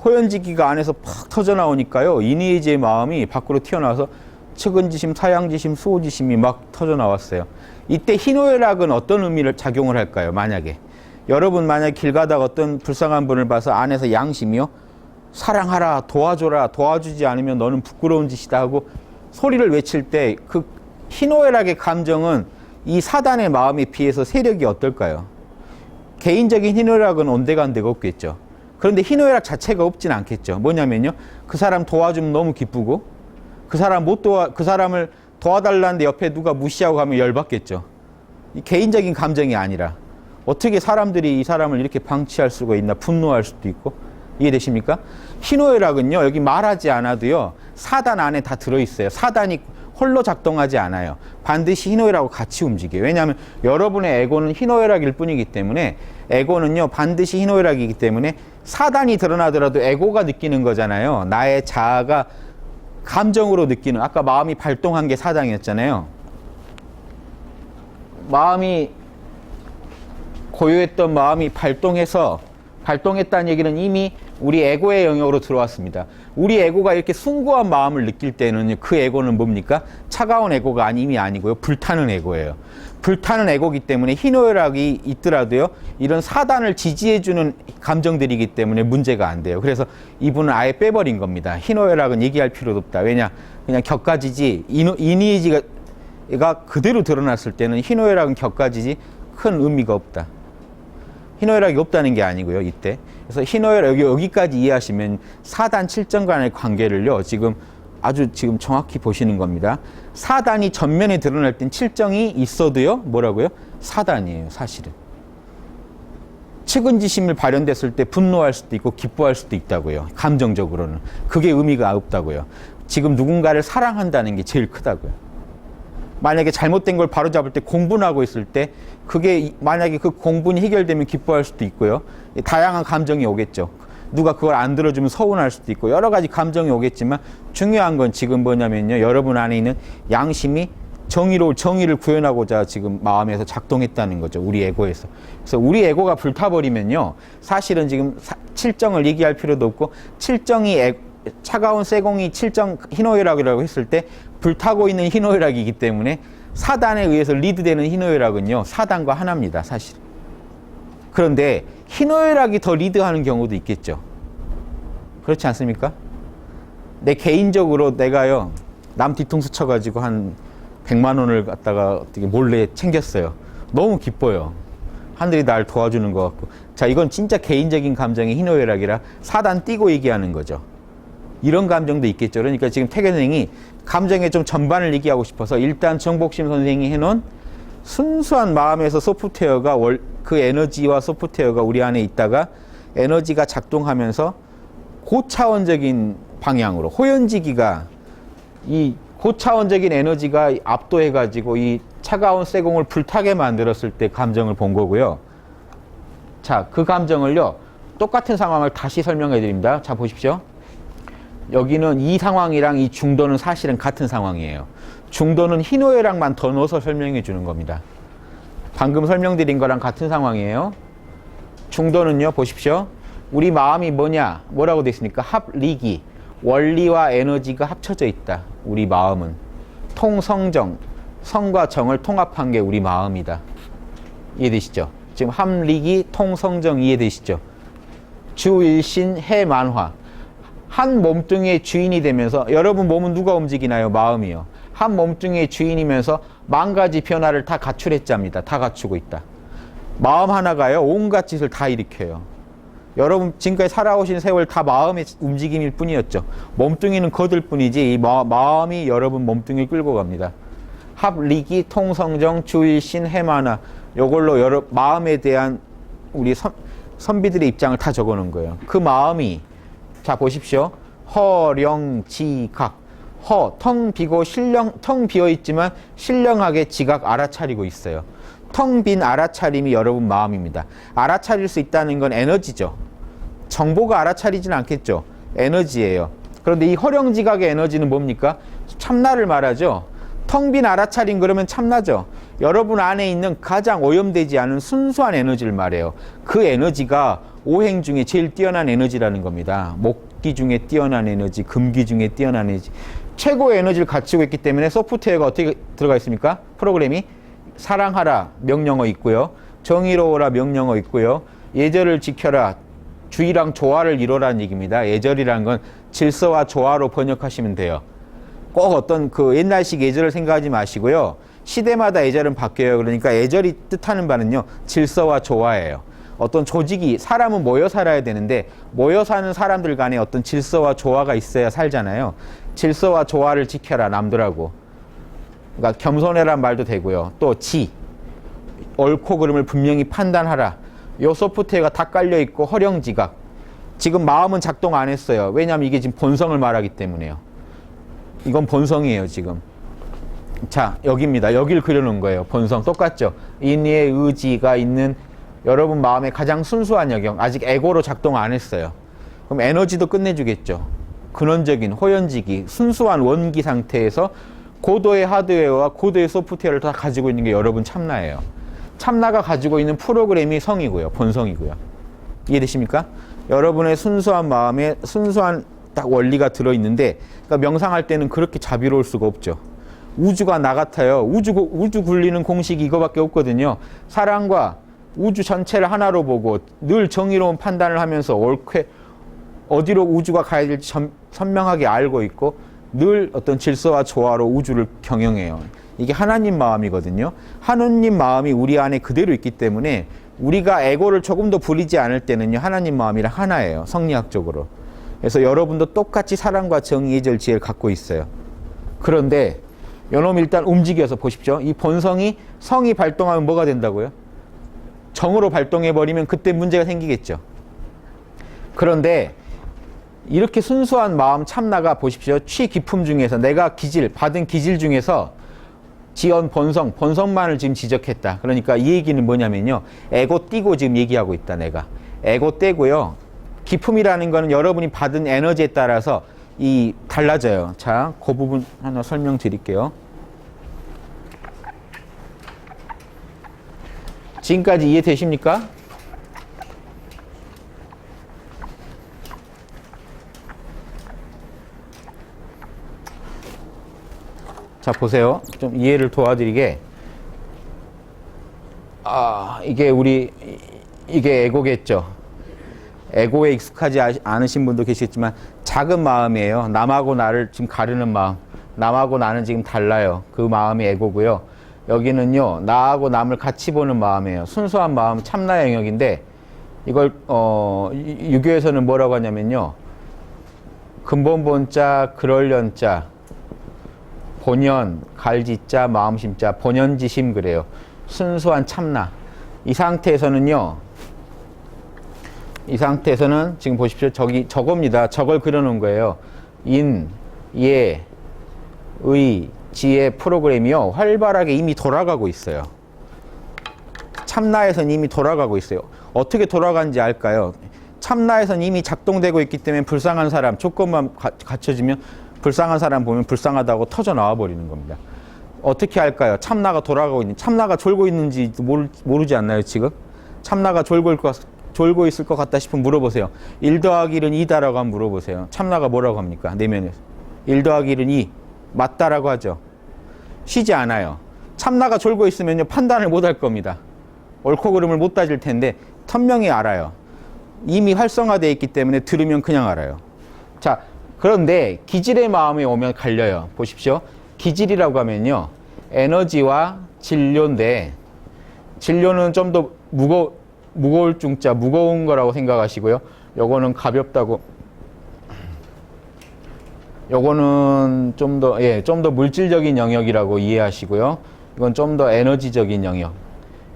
Speaker 1: 호연지기가 안에서 팍 터져 나오니까요, 인의의지의 마음이 밖으로 튀어나와서 측은지심, 사양지심, 수호지심이 막 터져 나왔어요. 이때 희노애락은 어떤 의미를 작용을 할까요? 만약에 길 가다가 어떤 불쌍한 분을 봐서 안에서 양심이요, 사랑하라, 도와줘라, 도와주지 않으면 너는 부끄러운 짓이다 하고 소리를 외칠 때, 그 희노애락의 감정은 이 사단의 마음에 비해서 세력이 어떨까요? 개인적인 희노애락은 온데간데가 없겠죠. 그런데 희노애락 자체가 없진 않겠죠. 뭐냐면요, 그 사람 도와주면 너무 기쁘고, 그 사람을 도와달라는데 옆에 누가 무시하고 가면 열받겠죠. 이 개인적인 감정이 아니라 어떻게 사람들이 이 사람을 이렇게 방치할 수가 있나, 분노할 수도 있고. 이해되십니까? 희노애락은요, 여기 말하지 않아도요, 사단 안에 다 들어있어요. 사단이 홀로 작동하지 않아요. 반드시 희노애락하고 같이 움직여요. 왜냐하면 여러분의 에고는 희노애락일 뿐이기 때문에, 에고는요 반드시 희노애락이기 때문에 사단이 드러나더라도 에고가 느끼는 거잖아요. 나의 자아가 감정으로 느끼는, 아까 마음이 발동한 게 사당이었잖아요. 마음이 고요했던 마음이 발동했다는 얘기는 이미 우리 에고의 영역으로 들어왔습니다. 우리 에고가 이렇게 숭고한 마음을 느낄 때는 그 에고는 뭡니까? 차가운 에고가 아니고요. 불타는 에고예요. 불타는 에고이기 때문에 희노애락이 있더라도요. 이런 사단을 지지해주는 감정들이기 때문에 문제가 안 돼요. 그래서 이분은 아예 빼버린 겁니다. 희노애락은 얘기할 필요도 없다. 왜냐? 그냥 격가지지. 이니지가 그대로 드러났을 때는 희노애락은 격가지지 큰 의미가 없다. 희노애락이 없다는 게 아니고요. 이때. 그래서 희노애락 여기까지 이해하시면 사단 7정 간의 관계를요. 지금 정확히 보시는 겁니다. 사단이 전면에 드러날 땐 7정이 있어도요. 뭐라고요? 사단이에요. 사실은. 측은지심을 발현됐을 때 분노할 수도 있고 기뻐할 수도 있다고요. 감정적으로는. 그게 의미가 없다고요. 지금 누군가를 사랑한다는 게 제일 크다고요. 만약에 잘못된 걸 바로잡을 때 공분하고 있을 때 그게 만약에 그 공분이 해결되면 기뻐할 수도 있고요. 다양한 감정이 오겠죠. 누가 그걸 안 들어주면 서운할 수도 있고 여러 가지 감정이 오겠지만 중요한 건 지금 뭐냐면요. 여러분 안에 있는 양심이 정의를 구현하고자 지금 마음에서 작동했다는 거죠. 우리 에고에서. 그래서 우리 에고가 불타버리면요. 사실은 지금 7정을 얘기할 필요도 없고 7정이 차가운 세공이 7정 희노애락이라고 했을 때 불타고 있는 희노애락이기 때문에 사단에 의해서 리드되는 희노애락은요. 사단과 하나입니다. 사실. 그런데 희노애락이 더 리드하는 경우도 있겠죠. 그렇지 않습니까? 내 개인적으로 내가요. 남 뒤통수 쳐가지고 한 100만 원을 갖다가 어떻게 몰래 챙겼어요. 너무 기뻐요. 하늘이 날 도와주는 것 같고. 자, 이건 진짜 개인적인 감정의 희노애락이라 사단 띄고 얘기하는 거죠. 이런 감정도 있겠죠. 그러니까 지금 태계 선생이 감정의 좀 전반을 얘기하고 싶어서 일단 정복심 선생이 해놓은 순수한 마음에서 소프트웨어가 그 에너지와 소프트웨어가 우리 안에 있다가 에너지가 작동하면서 고차원적인 방향으로 호연지기가 이 고차원적인 에너지가 압도해가지고 이 차가운 세공을 불타게 만들었을 때 감정을 본 거고요. 자, 그 감정을요. 똑같은 상황을 다시 설명해 드립니다. 자, 보십시오. 여기는 이 상황이랑 이 중도는 사실은 같은 상황이에요. 중도는 희노애락만 더 넣어서 설명해 주는 겁니다. 방금 설명드린 거랑 같은 상황이에요. 중도는요, 보십시오. 우리 마음이 뭐라고 되어 있습니까? 합리기, 원리와 에너지가 합쳐져 있다. 우리 마음은. 통성정, 성과 정을 통합한 게 우리 마음이다. 이해되시죠? 지금 합리기, 통성정 이해되시죠? 주일신, 해만화. 한 몸뚱이의 주인이 되면서 여러분 몸은 누가 움직이나요? 마음이요. 한 몸뚱이의 주인이면서 만 가지 변화를 다 가출했답니다. 다 갖추고 있다. 마음 하나가요. 온갖 짓을 다 일으켜요. 여러분 지금까지 살아오신 세월 다 마음의 움직임일 뿐이었죠. 몸뚱이는 거들 뿐이지 이 마음이 여러분 몸뚱이를 끌고 갑니다. 합리기, 통성정, 주일신, 해만화. 요걸로 마음에 대한 우리 선비들의 입장을 다 적어놓은 거예요. 그 마음이 자 보십시오. 허령지각. 텅 비고 텅 비어있지만 신령하게 지각 알아차리고 있어요. 텅 빈 알아차림이 여러분 마음입니다. 알아차릴 수 있다는 건 에너지죠. 정보가 알아차리진 않겠죠. 에너지예요. 그런데 이 허령지각의 에너지는 뭡니까? 참나를 말하죠. 텅 빈 알아차림 그러면 참나죠. 여러분 안에 있는 가장 오염되지 않은 순수한 에너지를 말해요. 그 에너지가 오행 중에 제일 뛰어난 에너지라는 겁니다. 목기 중에 뛰어난 에너지, 금기 중에 뛰어난 에너지. 최고의 에너지를 갖추고 있기 때문에 소프트웨어가 어떻게 들어가 있습니까? 프로그램이 사랑하라 명령어 있고요. 정의로워라 명령어 있고요. 예절을 지켜라. 주의랑 조화를 이뤄라는 얘기입니다. 예절이라는 건 질서와 조화로 번역하시면 돼요. 꼭 어떤 그 옛날식 예절을 생각하지 마시고요. 시대마다 예절은 바뀌어요. 그러니까 예절이 뜻하는 바는요. 질서와 조화예요. 어떤 조직이 사람은 모여 살아야 되는데 모여 사는 사람들 간에 어떤 질서와 조화가 있어야 살잖아요. 질서와 조화를 지켜라 남들하고. 그러니까 겸손해란 말도 되고요. 또 옳고 그름을 분명히 판단하라. 요 소프트웨어가 다 깔려있고 허령지각. 지금 마음은 작동 안 했어요. 왜냐하면 이게 지금 본성을 말하기 때문에요. 이건 본성이에요 지금. 자 여기입니다. 여길 그려놓은 거예요. 본성 똑같죠. 인의의 의지가 있는 여러분 마음의 가장 순수한 영역. 아직 에고로 작동 안 했어요. 그럼 에너지도 끝내주겠죠. 근원적인 호연지기, 순수한 원기 상태에서 고도의 하드웨어와 고도의 소프트웨어를 다 가지고 있는 게 여러분 참나예요. 참나가 가지고 있는 프로그램이 성이고요. 본성이고요. 이해되십니까? 여러분의 순수한 마음에 순수한 딱 원리가 들어있는데, 그러니까 명상할 때는 그렇게 자비로울 수가 없죠. 우주가 나 같아요. 우주 굴리는 공식이 이거밖에 없거든요. 사랑과 우주 전체를 하나로 보고 늘 정의로운 판단을 하면서 옳게 어디로 우주가 가야 될지 선명하게 알고 있고 늘 어떤 질서와 조화로 우주를 경영해요. 이게 하나님 마음이거든요. 하나님 마음이 우리 안에 그대로 있기 때문에 우리가 에고를 조금 더 부리지 않을 때는요, 하나님 마음이랑 하나예요. 성리학적으로. 그래서 여러분도 똑같이 사랑과 정의, 예절, 지혜를 갖고 있어요. 그런데 요놈 일단 움직여서 보십시오. 이 본성이 성이 발동하면 뭐가 된다고요? 정으로 발동해버리면 그때 문제가 생기겠죠. 그런데 이렇게 순수한 마음 참나가 보십시오. 취 기품 중에서 내가 받은 기질 중에서 지연 본성만을 지금 지적했다. 그러니까 이 얘기는 뭐냐면요. 에고 띄고 지금 얘기하고 있다, 내가. 에고 떼고요. 기품이라는 거는 여러분이 받은 에너지에 따라서 달라져요. 자, 그 부분 하나 설명드릴게요. 지금까지 이해되십니까? 자, 보세요. 좀 이해를 도와드리게. 이게 에고겠죠. 에고에 익숙하지 않으신 분도 계시겠지만 작은 마음이에요. 남하고 나를 지금 가르는 마음. 남하고 나는 지금 달라요. 그 마음이 에고고요. 여기는요, 나하고 남을 같이 보는 마음이에요. 순수한 마음, 참나 영역인데 이걸 유교에서는 뭐라고 하냐면요, 근본본자, 그럴련자, 본연, 갈지자, 마음심자, 본연지심 그래요. 순수한 참나. 이 상태에서는 지금 보십시오. 저겁니다. 저걸 그려놓은 거예요. 인, 예, 의, 지의 프로그램이요. 활발하게 이미 돌아가고 있어요. 참나에서는 이미 돌아가고 있어요. 어떻게 돌아가는지 알까요? 참나에서는 이미 작동되고 있기 때문에 불쌍한 사람, 조건만 갖춰지면 불쌍한 사람 보면 불쌍하다고 터져 나와 버리는 겁니다. 어떻게 할까요? 참나가 돌아가고 있는, 참나가 졸고 있는지 모르지 않나요, 지금? 참나가 졸고 있을 것 같다 싶으면 물어보세요. 1 더하기 1은 2다라고 한번 물어보세요. 참나가 뭐라고 합니까? 내면에서. 1 더하기 1은 2. 맞다라고 하죠. 쉬지 않아요. 참나가 졸고 있으면요, 판단을 못 할 겁니다. 옳고 그름을 못 따질 텐데 선명히 알아요. 이미 활성화되어 있기 때문에 들으면 그냥 알아요. 자, 그런데 기질의 마음에 오면 갈려요. 보십시오. 기질이라고 하면요, 에너지와 진료인데, 진료는 좀 더 무거울 중자, 무거운 거라고 생각하시고요. 요거는 가볍다고, 요거는 좀 더 물질적인 영역이라고 이해하시고요. 이건 좀 더 에너지적인 영역.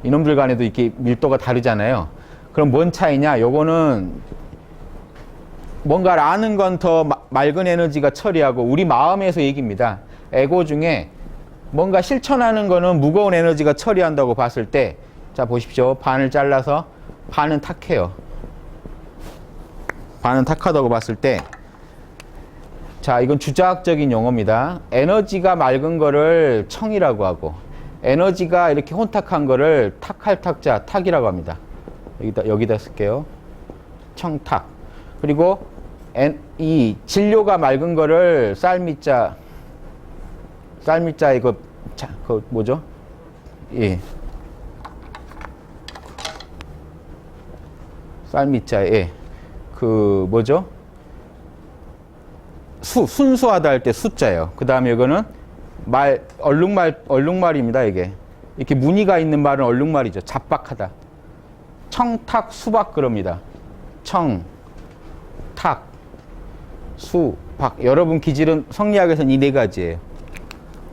Speaker 1: 이놈들 간에도 이렇게 밀도가 다르잖아요. 그럼 뭔 차이냐? 요거는 뭔가를 아는 건 더 맑은 에너지가 처리하고, 우리 마음에서 얘기입니다. 에고 중에 뭔가 실천하는 거는 무거운 에너지가 처리한다고 봤을 때, 자, 보십시오. 반을 잘라서 반은 탁해요. 반은 탁하다고 봤을 때, 자, 이건 주자학적인 용어입니다. 에너지가 맑은 거를 청이라고 하고, 에너지가 이렇게 혼탁한 거를 탁할 탁자, 탁이라고 합니다. 여기다 쓸게요. 청탁. 그리고 이 진료가 맑은 거를 쌀미자 이거, 자, 그 뭐죠? 예. 쌀미자에 그 뭐죠? 순수하다 할 때 수자예요. 그 다음에 이거는 얼룩말입니다. 이게 이렇게 무늬가 있는 말은 얼룩말이죠. 잡박하다. 청탁 수박 그럽니다. 청, 탁, 수, 박. 여러분 기질은 성리학에서는 이 4가지예요.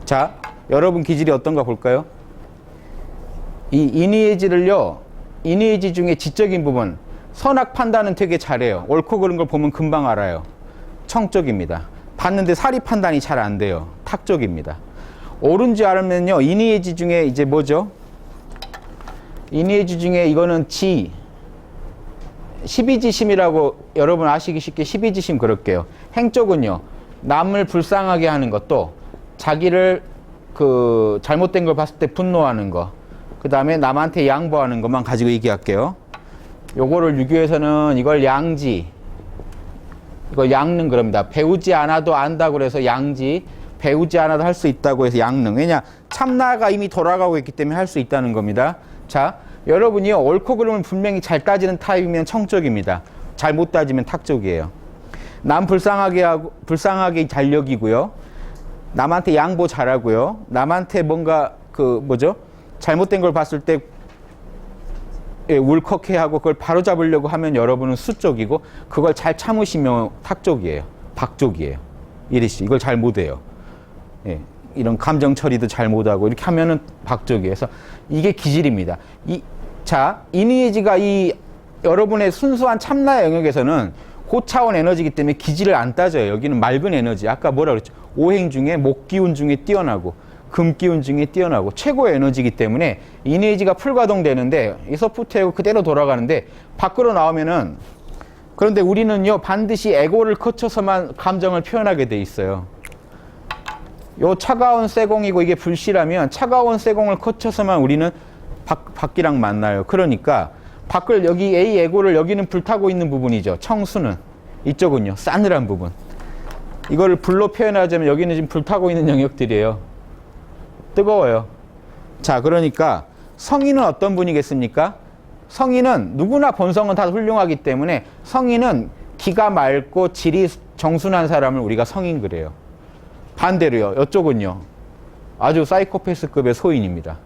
Speaker 1: 자, 여러분 기질이 어떤가 볼까요? 이 이니에지를요, 이니에지 중에 지적인 부분, 선악 판단은 되게 잘해요. 옳고 그른 걸 보면 금방 알아요. 청적입니다. 봤는데 사리 판단이 잘 안 돼요. 탁적입니다. 옳은지 알면요, 이니에지 중에 이제 뭐죠? 이니에지 중에 이거는 지, 십이지심이라고 여러분 아시기 쉽게 십이지심 그럴게요. 행쪽은요, 남을 불쌍하게 하는 것도 자기를 그 잘못된 걸 봤을 때 분노하는 거, 그 다음에 남한테 양보하는 것만 가지고 얘기할게요. 요거를 유교에서는 이걸 양지, 이거 양능 그럽니다. 배우지 않아도 안다고 그래서 양지, 배우지 않아도 할 수 있다고 해서 양능. 왜냐, 참나가 이미 돌아가고 있기 때문에 할 수 있다는 겁니다. 자, 여러분이요, 옳고 그름을 분명히 잘 따지는 타입이면 청적입니다. 잘 못 따지면 탁적이에요. 남 불쌍하게 잘 여기고요. 남한테 양보 잘하고요. 남한테 뭔가 잘못된 걸 봤을 때 울컥해하고 그걸 바로잡으려고 하면 여러분은 수쪽이고, 그걸 잘 참으시면 탁쪽이에요. 박쪽이에요. 이리씨, 이걸 잘 못해요. 예, 이런 감정 처리도 잘 못하고 이렇게 하면은 박쪽이에요. 그래서 이게 기질입니다. 이니에지가 이 여러분의 순수한 참나의 영역에서는 고차원 에너지이기 때문에 기질을 안 따져요. 여기는 맑은 에너지. 아까 뭐라 그랬죠? 오행 중에 목기운 중에 뛰어나고 금기운 중에 뛰어나고 최고의 에너지이기 때문에 이니에지가 풀가동되는데 이 소프트웨어 그대로 돌아가는데 밖으로 나오면은, 그런데 우리는요 반드시 에고를 거쳐서만 감정을 표현하게 돼 있어요. 요 차가운 세공이고 이게 불씨라면 차가운 세공을 거쳐서만 우리는 밖이랑 만나요. 그러니까 밖을 여기 A 에고를 여기는 불타고 있는 부분이죠. 청수는 이쪽은요 싸늘한 부분. 이거를 불로 표현하자면 여기는 지금 불타고 있는 영역들이에요. 뜨거워요. 자, 그러니까 성인은 어떤 분이겠습니까? 성인은 누구나 본성은 다 훌륭하기 때문에 성인은 기가 맑고 질이 정순한 사람을 우리가 성인 그래요. 반대로요, 이쪽은요 아주 사이코패스급의 소인입니다.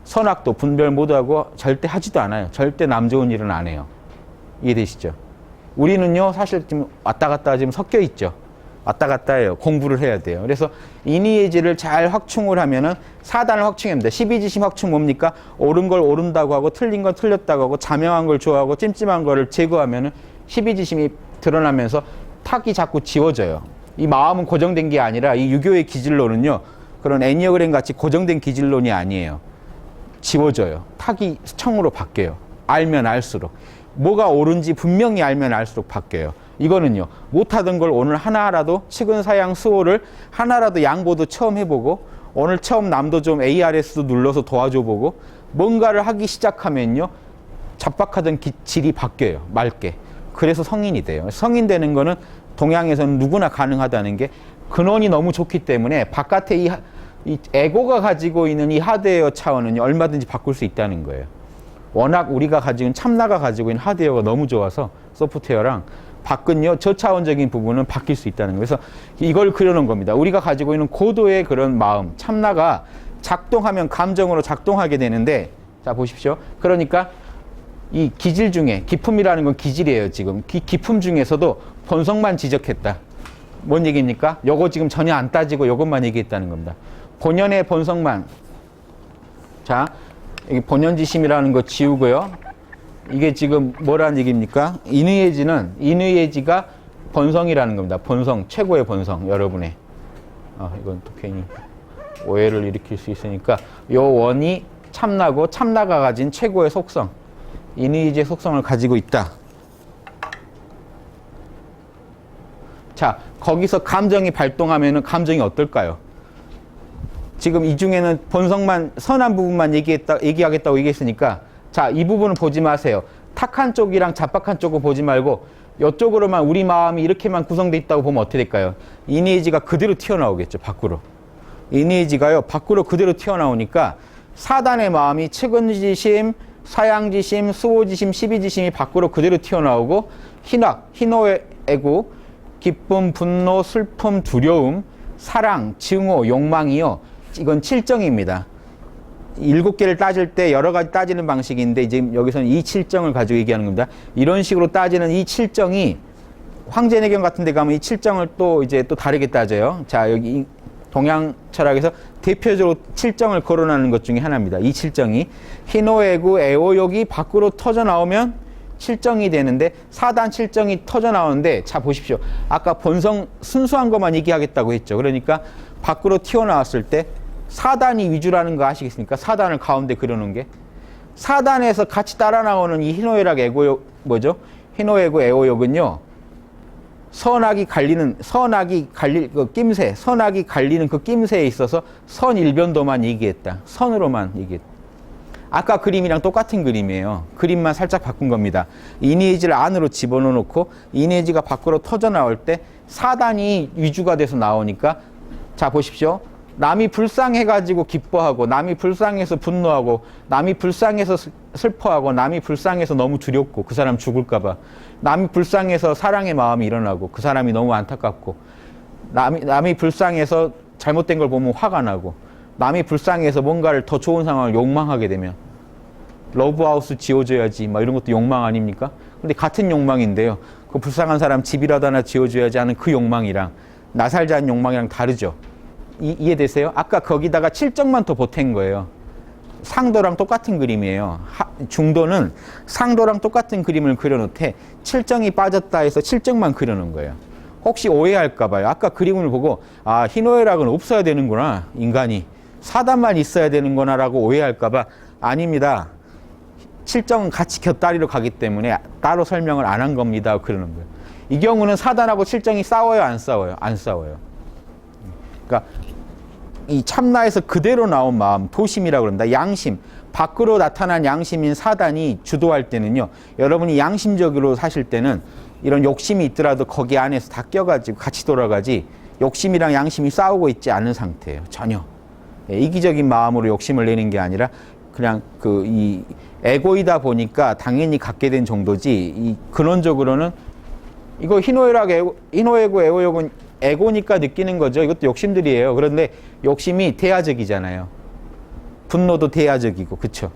Speaker 1: 선악도 분별 못하고 절대 하지도 않아요. 절대 남 좋은 일은 안 해요. 이해되시죠? 우리는요 사실 지금 왔다 갔다 지금 섞여 있죠. 왔다 갔다 해요. 공부를 해야 돼요. 그래서 이니에지를 잘 확충을 하면은 사단을 확충합니다. 십이지심 확충 뭡니까? 옳은 걸 옳은다고 하고 틀린 걸 틀렸다고 하고 자명한 걸 좋아하고 찜찜한 거를 제거하면은 십이지심이 드러나면서 탁이 자꾸 지워져요. 이 마음은 고정된 게 아니라 이 유교의 기질론은요 그런 애니어그램 같이 고정된 기질론이 아니에요. 지워져요. 탁이 청으로 바뀌어요. 알면 알수록. 뭐가 옳은지 분명히 알면 알수록 바뀌어요. 이거는요 못하던 걸 오늘 하나라도 측은사양 수호를 하나라도 양보도 처음 해보고, 오늘 처음 남도 좀 ARS도 눌러서 도와줘보고, 뭔가를 하기 시작하면요 잡박하던 질이 바뀌어요. 맑게. 그래서 성인이 돼요. 성인 되는 거는 동양에서는 누구나 가능하다는 게, 근원이 너무 좋기 때문에 바깥에 이 에고가 가지고 있는 이 하드웨어 차원은 얼마든지 바꿀 수 있다는 거예요. 워낙 우리가 가지고 있는 참나가 가지고 있는 하드웨어가 너무 좋아서 소프트웨어랑 밖은요 저차원적인 부분은 바뀔 수 있다는 거예요. 그래서 이걸 그려놓은 겁니다. 우리가 가지고 있는 고도의 그런 마음, 참나가 작동하면 감정으로 작동하게 되는데, 자 보십시오. 그러니까 이 기질 중에, 기품이라는 건 기질이에요. 지금 기품 중에서도 본성만 지적했다. 뭔 얘기입니까? 요거 지금 전혀 안 따지고 요것만 얘기했다는 겁니다. 본연의 본성만. 자, 여기 본연지심이라는 거 지우고요. 이게 지금 뭐라는 얘기입니까? 이누예지가 본성이라는 겁니다. 본성, 최고의 본성, 여러분의. 이건 또 괜히 오해를 일으킬 수 있으니까, 요 원이 참나고 참나가 가진 최고의 속성, 이누예지의 속성을 가지고 있다. 자, 거기서 감정이 발동하면은 감정이 어떨까요? 지금 이 중에는 본성만, 선한 부분만 얘기하겠다고 얘기했으니까, 자, 이 부분은 보지 마세요. 탁한 쪽이랑 잡박한 쪽을 보지 말고 이쪽으로만 우리 마음이 이렇게만 구성되어 있다고 보면 어떻게 될까요? 이니에지가 그대로 튀어나오겠죠, 밖으로. 이니에지가요, 밖으로 그대로 튀어나오니까 사단의 마음이 측은지심, 사양지심, 수호지심, 십이지심이 밖으로 그대로 튀어나오고, 희노의 애고, 기쁨, 분노, 슬픔, 두려움, 사랑, 증오, 욕망이요. 이건 칠정입니다. 7개를 따질 때 여러 가지 따지는 방식인데, 이제 여기서는 이 칠정을 가지고 얘기하는 겁니다. 이런 식으로 따지는 이 칠정이 황제내경 같은 데 가면 이 칠정을 또 이제 또 다르게 따져요. 자, 여기 동양 철학에서 대표적으로 칠정을 거론하는 것 중에 하나입니다. 이 칠정이 희노애구, 애오욕이 밖으로 터져 나오면 칠정이 되는데, 사단 칠정이 터져 나오는데, 자 보십시오. 아까 본성 순수한 것만 얘기하겠다고 했죠. 그러니까 밖으로 튀어나왔을 때 사단이 위주라는 거 아시겠습니까? 사단을 가운데 그려놓은 게. 사단에서 같이 따라 나오는 이 희노애락 애고욕, 뭐죠? 희노애고 애호욕은요, 선악이 갈리는 그 낌새에 있어서 선일변도만 얘기했다. 선으로만 얘기했다. 아까 그림이랑 똑같은 그림이에요. 그림만 살짝 바꾼 겁니다. 이니에이지를 안으로 집어넣고 이니에이지가 밖으로 터져 나올 때 사단이 위주가 돼서 나오니까, 자 보십시오. 남이 불쌍해가지고 기뻐하고, 남이 불쌍해서 분노하고, 남이 불쌍해서 슬퍼하고, 남이 불쌍해서 너무 두렵고, 그 사람 죽을까봐, 남이 불쌍해서 사랑의 마음이 일어나고, 그 사람이 너무 안타깝고, 남이 불쌍해서 잘못된 걸 보면 화가 나고, 남이 불쌍해서 뭔가를 더 좋은 상황을 욕망하게 되면, 러브하우스 지어줘야지, 막 이런 것도 욕망 아닙니까? 근데 같은 욕망인데요. 그 불쌍한 사람 집이라도 하나 지어줘야지 하는 그 욕망이랑 나 살자는 욕망이랑 다르죠. 이해되세요? 아까 거기다가 7점만 더 보탠 거예요. 상도랑 똑같은 그림이에요. 중도는 상도랑 똑같은 그림을 그려놓되 7점이 빠졌다 해서 7점만 그려놓은 거예요. 혹시 오해할까 봐요. 아까 그림을 보고 아, 희노애락은 없어야 되는구나. 인간이. 사단만 있어야 되는구나 라고 오해할까 봐. 아닙니다. 7점은 같이 곁다리로 가기 때문에 따로 설명을 안 한 겁니다. 그러는 거예요. 이 경우는 사단하고 7점이 싸워요? 안 싸워요? 안 싸워요. 그러니까 이 참나에서 그대로 나온 마음, 도심이라고 그럽니다. 양심, 밖으로 나타난 양심인 사단이 주도할 때는요, 여러분이 양심적으로 사실 때는 이런 욕심이 있더라도 거기 안에서 다 껴가지고 같이 돌아가지, 욕심이랑 양심이 싸우고 있지 않은 상태예요. 전혀. 이기적인 마음으로 욕심을 내는 게 아니라 그냥 이 에고이다 보니까 당연히 갖게 된 정도지, 근원적으로는 이거 희노애고 애호욕은 에고니까 느끼는 거죠. 이것도 욕심들이에요. 그런데 욕심이 대하적이잖아요. 분노도 대하적이고, 그쵸?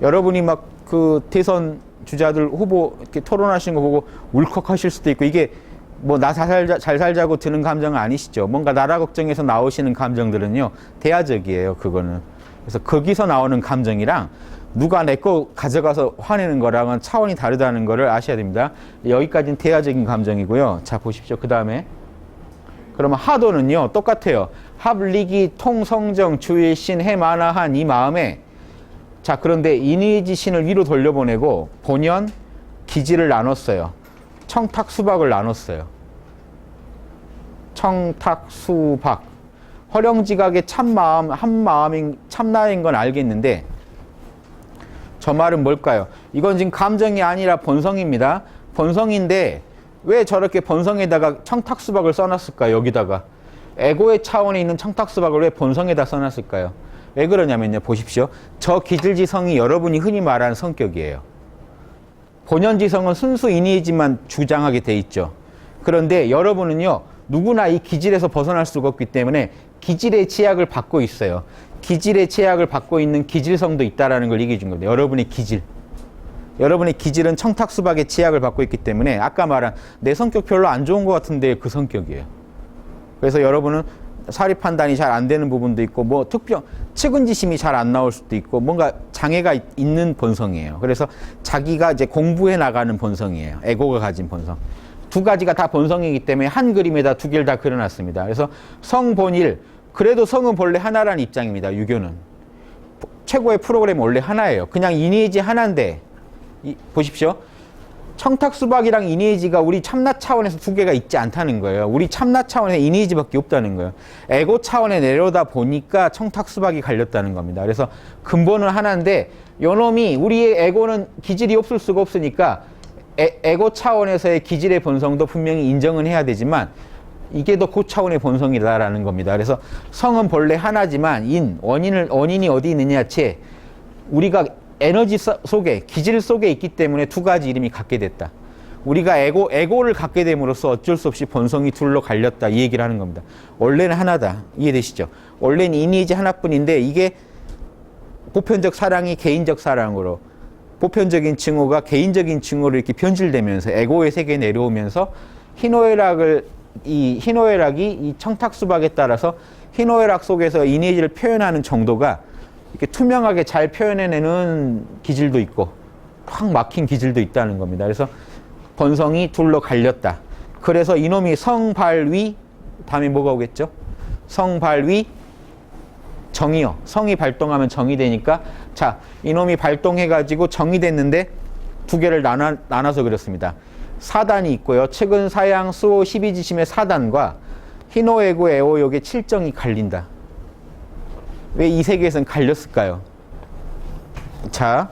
Speaker 1: 여러분이 막 그 대선 주자들 후보 이렇게 토론하시는 거 보고 울컥하실 수도 있고, 이게 뭐 나 잘 살자고 드는 감정은 아니시죠. 뭔가 나라 걱정에서 나오시는 감정들은요, 대하적이에요. 그거는. 그래서 거기서 나오는 감정이랑 누가 내 거 가져가서 화내는 거랑은 차원이 다르다는 거를 아셔야 됩니다. 여기까지는 대하적인 감정이고요. 자, 보십시오. 그 다음에. 그러면 하도는요, 똑같아요. 합리기, 통성정, 주일신, 해만화한 이 마음에, 자, 그런데 이니지 신을 위로 돌려보내고, 본연, 기지를 나눴어요. 청탁수박을 나눴어요. 청탁수박. 허령지각의 참마음, 한마음인 참나인 건 알겠는데, 저 말은 뭘까요? 이건 지금 감정이 아니라 본성입니다. 본성인데 왜 저렇게 본성에다가 청탁수박을 써놨을까요? 여기다가. 에고의 차원에 있는 청탁수박을 왜 본성에다 써놨을까요? 왜 그러냐면요. 보십시오. 저 기질지성이 여러분이 흔히 말하는 성격이에요. 본연지성은 순수 이니지만 주장하게 돼 있죠. 그런데 여러분은요, 누구나 이 기질에서 벗어날 수가 없기 때문에 기질의 제약을 받고 있어요. 기질의 제약을 받고 있는 기질성도 있다는 걸 얘기해 준 겁니다. 여러분의 기질. 여러분의 기질은 청탁수박의 제약을 받고 있기 때문에 아까 말한 내 성격 별로 안 좋은 것 같은데 그 성격이에요. 그래서 여러분은 사리 판단이 잘 안 되는 부분도 있고, 뭐 측은지심이 잘 안 나올 수도 있고, 뭔가 장애가 있는 본성이에요. 그래서 자기가 이제 공부해 나가는 본성이에요. 에고가 가진 본성. 두 가지가 다 본성이기 때문에 한 그림에다 두 개를 다 그려놨습니다. 그래서 성본일, 그래도 성은 본래 하나라는 입장입니다. 유교는. 최고의 프로그램 원래 하나예요. 그냥 이니에지 하나인데, 보십시오. 청탁수박이랑 이니에지가 우리 참나 차원에서 두 개가 있지 않다는 거예요. 우리 참나 차원에 이니에지밖에 없다는 거예요. 에고 차원에 내려오다 보니까 청탁수박이 갈렸다는 겁니다. 그래서 근본은 하나인데, 요놈이 우리의 에고는 기질이 없을 수가 없으니까 에고 차원에서의 기질의 본성도 분명히 인정은 해야 되지만 이게 더 고차원의 본성이다라는 겁니다. 그래서 성은 본래 하나지만 원인이 어디 있느냐 채 우리가 에너지 속에, 기질 속에 있기 때문에 두 가지 이름이 갖게 됐다. 우리가 에고를 갖게 됨으로써 어쩔 수 없이 본성이 둘로 갈렸다. 이 얘기를 하는 겁니다. 원래는 하나다. 이해되시죠? 원래는 이니지 하나뿐인데 이게 보편적 사랑이 개인적 사랑으로, 보편적인 징후가 개인적인 징후로 이렇게 변질되면서 에고의 세계에 내려오면서 희노애락이 이 청탁수박에 따라서 희노애락 속에서 이니지를 표현하는 정도가 이렇게 투명하게 잘 표현해내는 기질도 있고 확 막힌 기질도 있다는 겁니다. 그래서 본성이 둘로 갈렸다. 그래서 이놈이 성발위, 다음에 뭐가 오겠죠? 성발위, 정이요. 성이 발동하면 정이 되니까, 자, 이놈이 발동해가지고 정이 됐는데 두 개를 나눠서 그렸습니다. 사단이 있고요. 최근 사양 수호 12지심의 사단과 희노애고 애호욕의 칠정이 갈린다. 왜 이 세 개에서는 갈렸을까요? 자,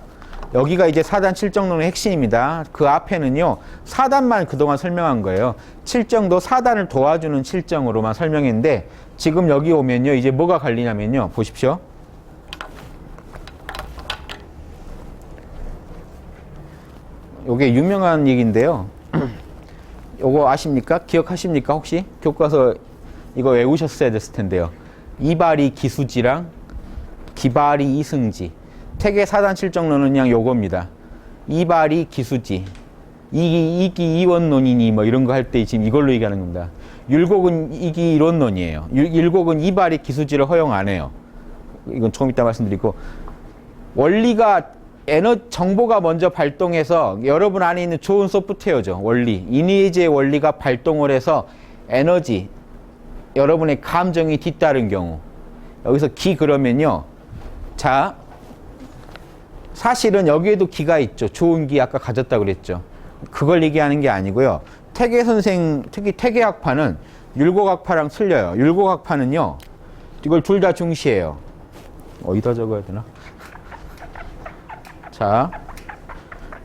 Speaker 1: 여기가 이제 사단 칠정론의 핵심입니다. 그 앞에는요, 사단만 그동안 설명한 거예요. 칠정도 사단을 도와주는 칠정으로만 설명했는데, 지금 여기 오면요, 이제 뭐가 갈리냐면요, 보십시오. 요게 유명한 얘기인데요. 요거 아십니까? 기억하십니까? 혹시? 교과서 이거 외우셨어야 됐을 텐데요. 이발이 기수지랑 기발이 이승지. 태계 사단 칠정론은 그냥 요겁니다. 이발이 기수지. 이기 이원론이니 뭐 이런 거 할 때 지금 이걸로 얘기하는 겁니다. 율곡은 이기 이론론이에요. 율곡은 이발이 기수지를 허용 안 해요. 이건 조금 이따 말씀드리고, 원리가 정보가 먼저 발동해서 여러분 안에 있는 좋은 소프트웨어죠. 원리. 이니에지의 원리가 발동을 해서 에너지, 여러분의 감정이 뒤따른 경우. 여기서 기 그러면요. 자, 사실은 여기에도 기가 있죠. 좋은 기 아까 가졌다고 그랬죠. 그걸 얘기하는 게 아니고요. 태계 선생, 특히 태계학파는 율곡학파랑 틀려요. 율곡학파는요. 이걸 둘 다 중시해요. 어디다 적어야 되나? 자,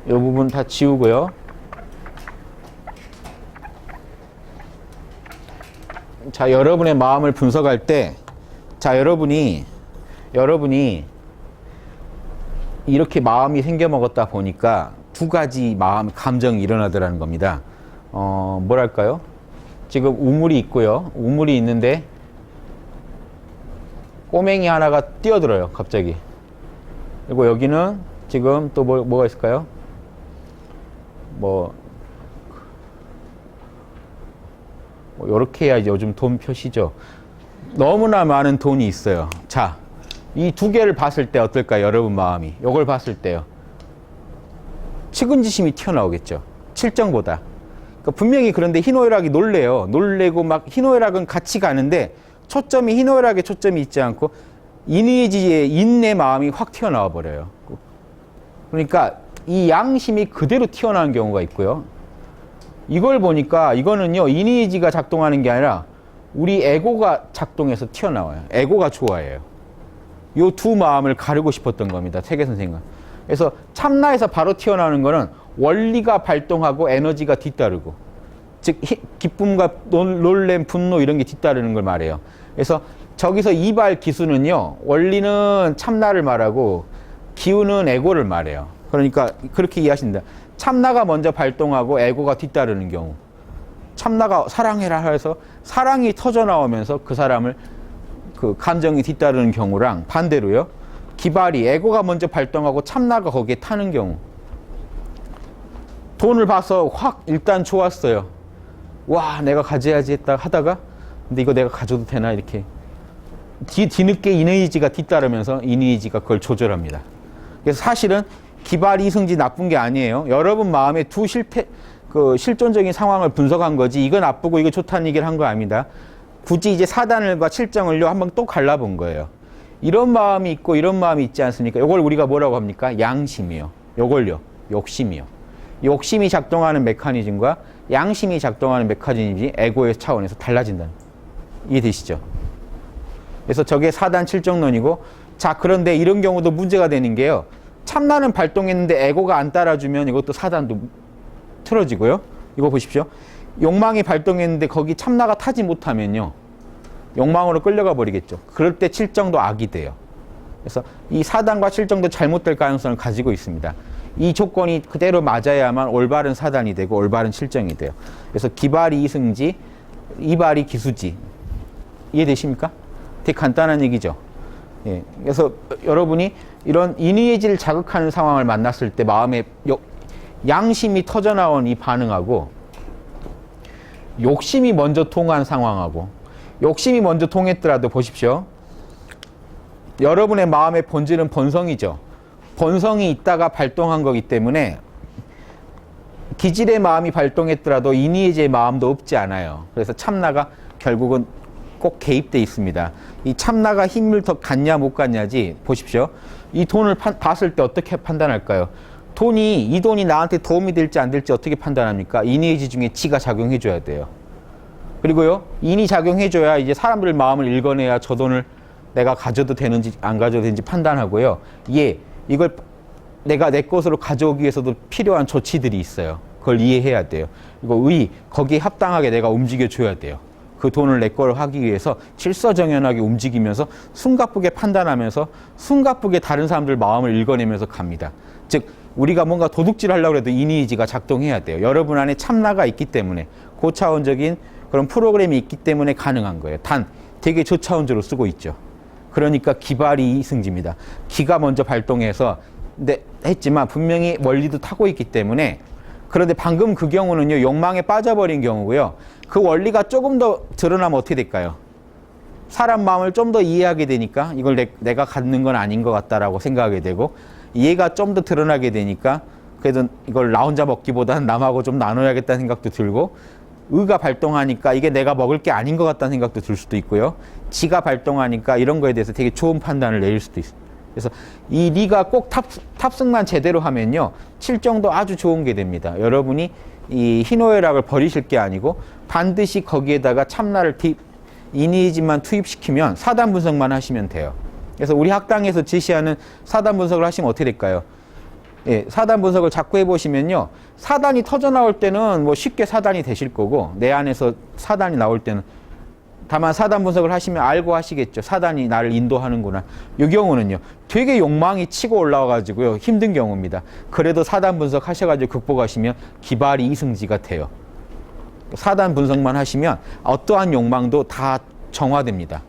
Speaker 1: 이 부분 다 지우고요. 자, 여러분의 마음을 분석할 때, 자, 여러분이 이렇게 마음이 생겨먹었다 보니까 두 가지 감정이 일어나더라는 겁니다. 뭐랄까요? 지금 우물이 있고요. 우물이 있는데 꼬맹이 하나가 뛰어들어요. 갑자기. 그리고 여기는 지금 또 뭐가 있을까요? 요렇게 해야지 요즘 돈 표시죠. 너무나 많은 돈이 있어요. 자, 이 두 개를 봤을 때 어떨까요? 여러분 마음이. 요걸 봤을 때요. 측은지심이 튀어나오겠죠. 칠정보다. 그러니까 분명히 그런데 희노애락이 놀래요. 놀래고 막 희노애락은 같이 가는데 초점이 희노애락에 초점이 있지 않고 이니에지의 인내 마음이 확 튀어나와 버려요. 그러니까 이 양심이 그대로 튀어나오는 경우가 있고요. 이걸 보니까 이거는요, 이니에지가 작동하는 게 아니라 우리 에고가 작동해서 튀어나와요. 에고가 좋아해요. 요 두 마음을 가르고 싶었던 겁니다. 태계 선생님은. 그래서 참나에서 바로 튀어나오는 거는 원리가 발동하고 에너지가 뒤따르고, 즉 기쁨과 놀램, 분노 이런 게 뒤따르는 걸 말해요. 그래서 저기서 이발 기수는요, 원리는 참나를 말하고 기운은 에고를 말해요. 그러니까 그렇게 이해하신다. 참나가 먼저 발동하고 에고가 뒤따르는 경우, 참나가 사랑해라 해서 사랑이 터져 나오면서 그 사람을 그 감정이 뒤따르는 경우랑 반대로요, 기발이 에고가 먼저 발동하고 참나가 거기에 타는 경우. 돈을 봐서 확 일단 좋았어요. 와, 내가 가져야지 하다가 근데 이거 내가 가져도 되나 이렇게 뒤늦게 이니에지가 뒤따르면서 이니에지가 그걸 조절합니다. 그래서 사실은 기발이 이승지 나쁜 게 아니에요. 여러분 마음의 두 실존적인 상황을 분석한 거지 이거 나쁘고 이거 좋다는 얘기를 한 거 아닙니다. 굳이 이제 사단을과 칠정을요 한번 또 갈라본 거예요. 이런 마음이 있고 이런 마음이 있지 않습니까? 이걸 우리가 뭐라고 합니까? 양심이요. 요걸요. 욕심이요. 욕심이 작동하는 메커니즘과 양심이 작동하는 메커니즘이 에고의 차원에서 달라진다는. 이해되시죠? 그래서 저게 사단 칠정론이고, 자, 그런데 이런 경우도 문제가 되는 게요. 참나는 발동했는데 에고가 안 따라주면 이것도 사단도 틀어지고요. 이거 보십시오. 욕망이 발동했는데 거기 참나가 타지 못하면요. 욕망으로 끌려가 버리겠죠. 그럴 때 칠정도 악이 돼요. 그래서 이 사단과 칠정도 잘못될 가능성을 가지고 있습니다. 이 조건이 그대로 맞아야만 올바른 사단이 되고 올바른 칠정이 돼요. 그래서 기발이 이승지, 이발이 기수지. 이해되십니까? 되게 간단한 얘기죠. 예. 그래서 여러분이 이런 이니에지를 자극하는 상황을 만났을 때 마음에 양심이 터져나온 이 반응하고 욕심이 먼저 통한 상황하고, 욕심이 먼저 통했더라도 보십시오. 여러분의 마음의 본질은 본성이죠. 본성이 있다가 발동한 거기 때문에 기질의 마음이 발동했더라도 이니에지의 마음도 없지 않아요. 그래서 참나가 결국은 꼭 개입돼 있습니다. 이 참나가 힘을 더 갖냐 못 갖냐지. 보십시오. 이 돈을 봤을 때 어떻게 판단할까요? 이 돈이 나한테 도움이 될지 안 될지 어떻게 판단합니까? 인의지 중에 지가 작용해줘야 돼요. 그리고요, 인이 작용해줘야 이제 사람들 마음을 읽어내야 저 돈을 내가 가져도 되는지 안 가져도 되는지 판단하고요. 이걸 내가 내 것으로 가져오기 위해서도 필요한 조치들이 있어요. 그걸 이해해야 돼요. 그리고 거기에 합당하게 내가 움직여줘야 돼요. 그 돈을 내 거로 하기 위해서 질서정연하게 움직이면서 숨가쁘게 판단하면서 숨가쁘게 다른 사람들 마음을 읽어내면서 갑니다. 즉 우리가 뭔가 도둑질을 하려고 해도 인의지가 작동해야 돼요. 여러분 안에 참나가 있기 때문에 고차원적인 그런 프로그램이 있기 때문에 가능한 거예요. 단 되게 저차원적으로 쓰고 있죠. 그러니까 기발이 이승지입니다. 기가 먼저 발동해서 했지만 분명히 원리도 타고 있기 때문에. 그런데 방금 그 경우는요, 욕망에 빠져버린 경우고요. 그 원리가 조금 더 드러나면 어떻게 될까요? 사람 마음을 좀 더 이해하게 되니까 이걸 내가 갖는 건 아닌 것 같다라고 생각하게 되고, 이해가 좀 더 드러나게 되니까 그래도 이걸 나 혼자 먹기보다는 남하고 좀 나눠야겠다는 생각도 들고, 의가 발동하니까 이게 내가 먹을 게 아닌 것 같다는 생각도 들 수도 있고요. 지가 발동하니까 이런 거에 대해서 되게 좋은 판단을 내릴 수도 있어요. 그래서 이 리가 꼭 탑승만 제대로 하면요, 칠정도 아주 좋은 게 됩니다. 여러분이 이 희노애락을 버리실 게 아니고 반드시 거기에다가 참나를 인의지만 투입시키면 사단 분석만 하시면 돼요. 그래서 우리 학당에서 제시하는 사단 분석을 하시면 어떻게 될까요? 사단 분석을 자꾸 해보시면요, 사단이 터져나올 때는 뭐 쉽게 사단이 되실 거고, 내 안에서 사단이 나올 때는, 다만 사단 분석을 하시면 알고 하시겠죠. 사단이 나를 인도하는구나. 이 경우는요, 되게 욕망이 치고 올라와가지고요, 힘든 경우입니다. 그래도 사단 분석 하셔가지고 극복하시면 기발이 이승지가 돼요. 사단 분석만 하시면 어떠한 욕망도 다 정화됩니다.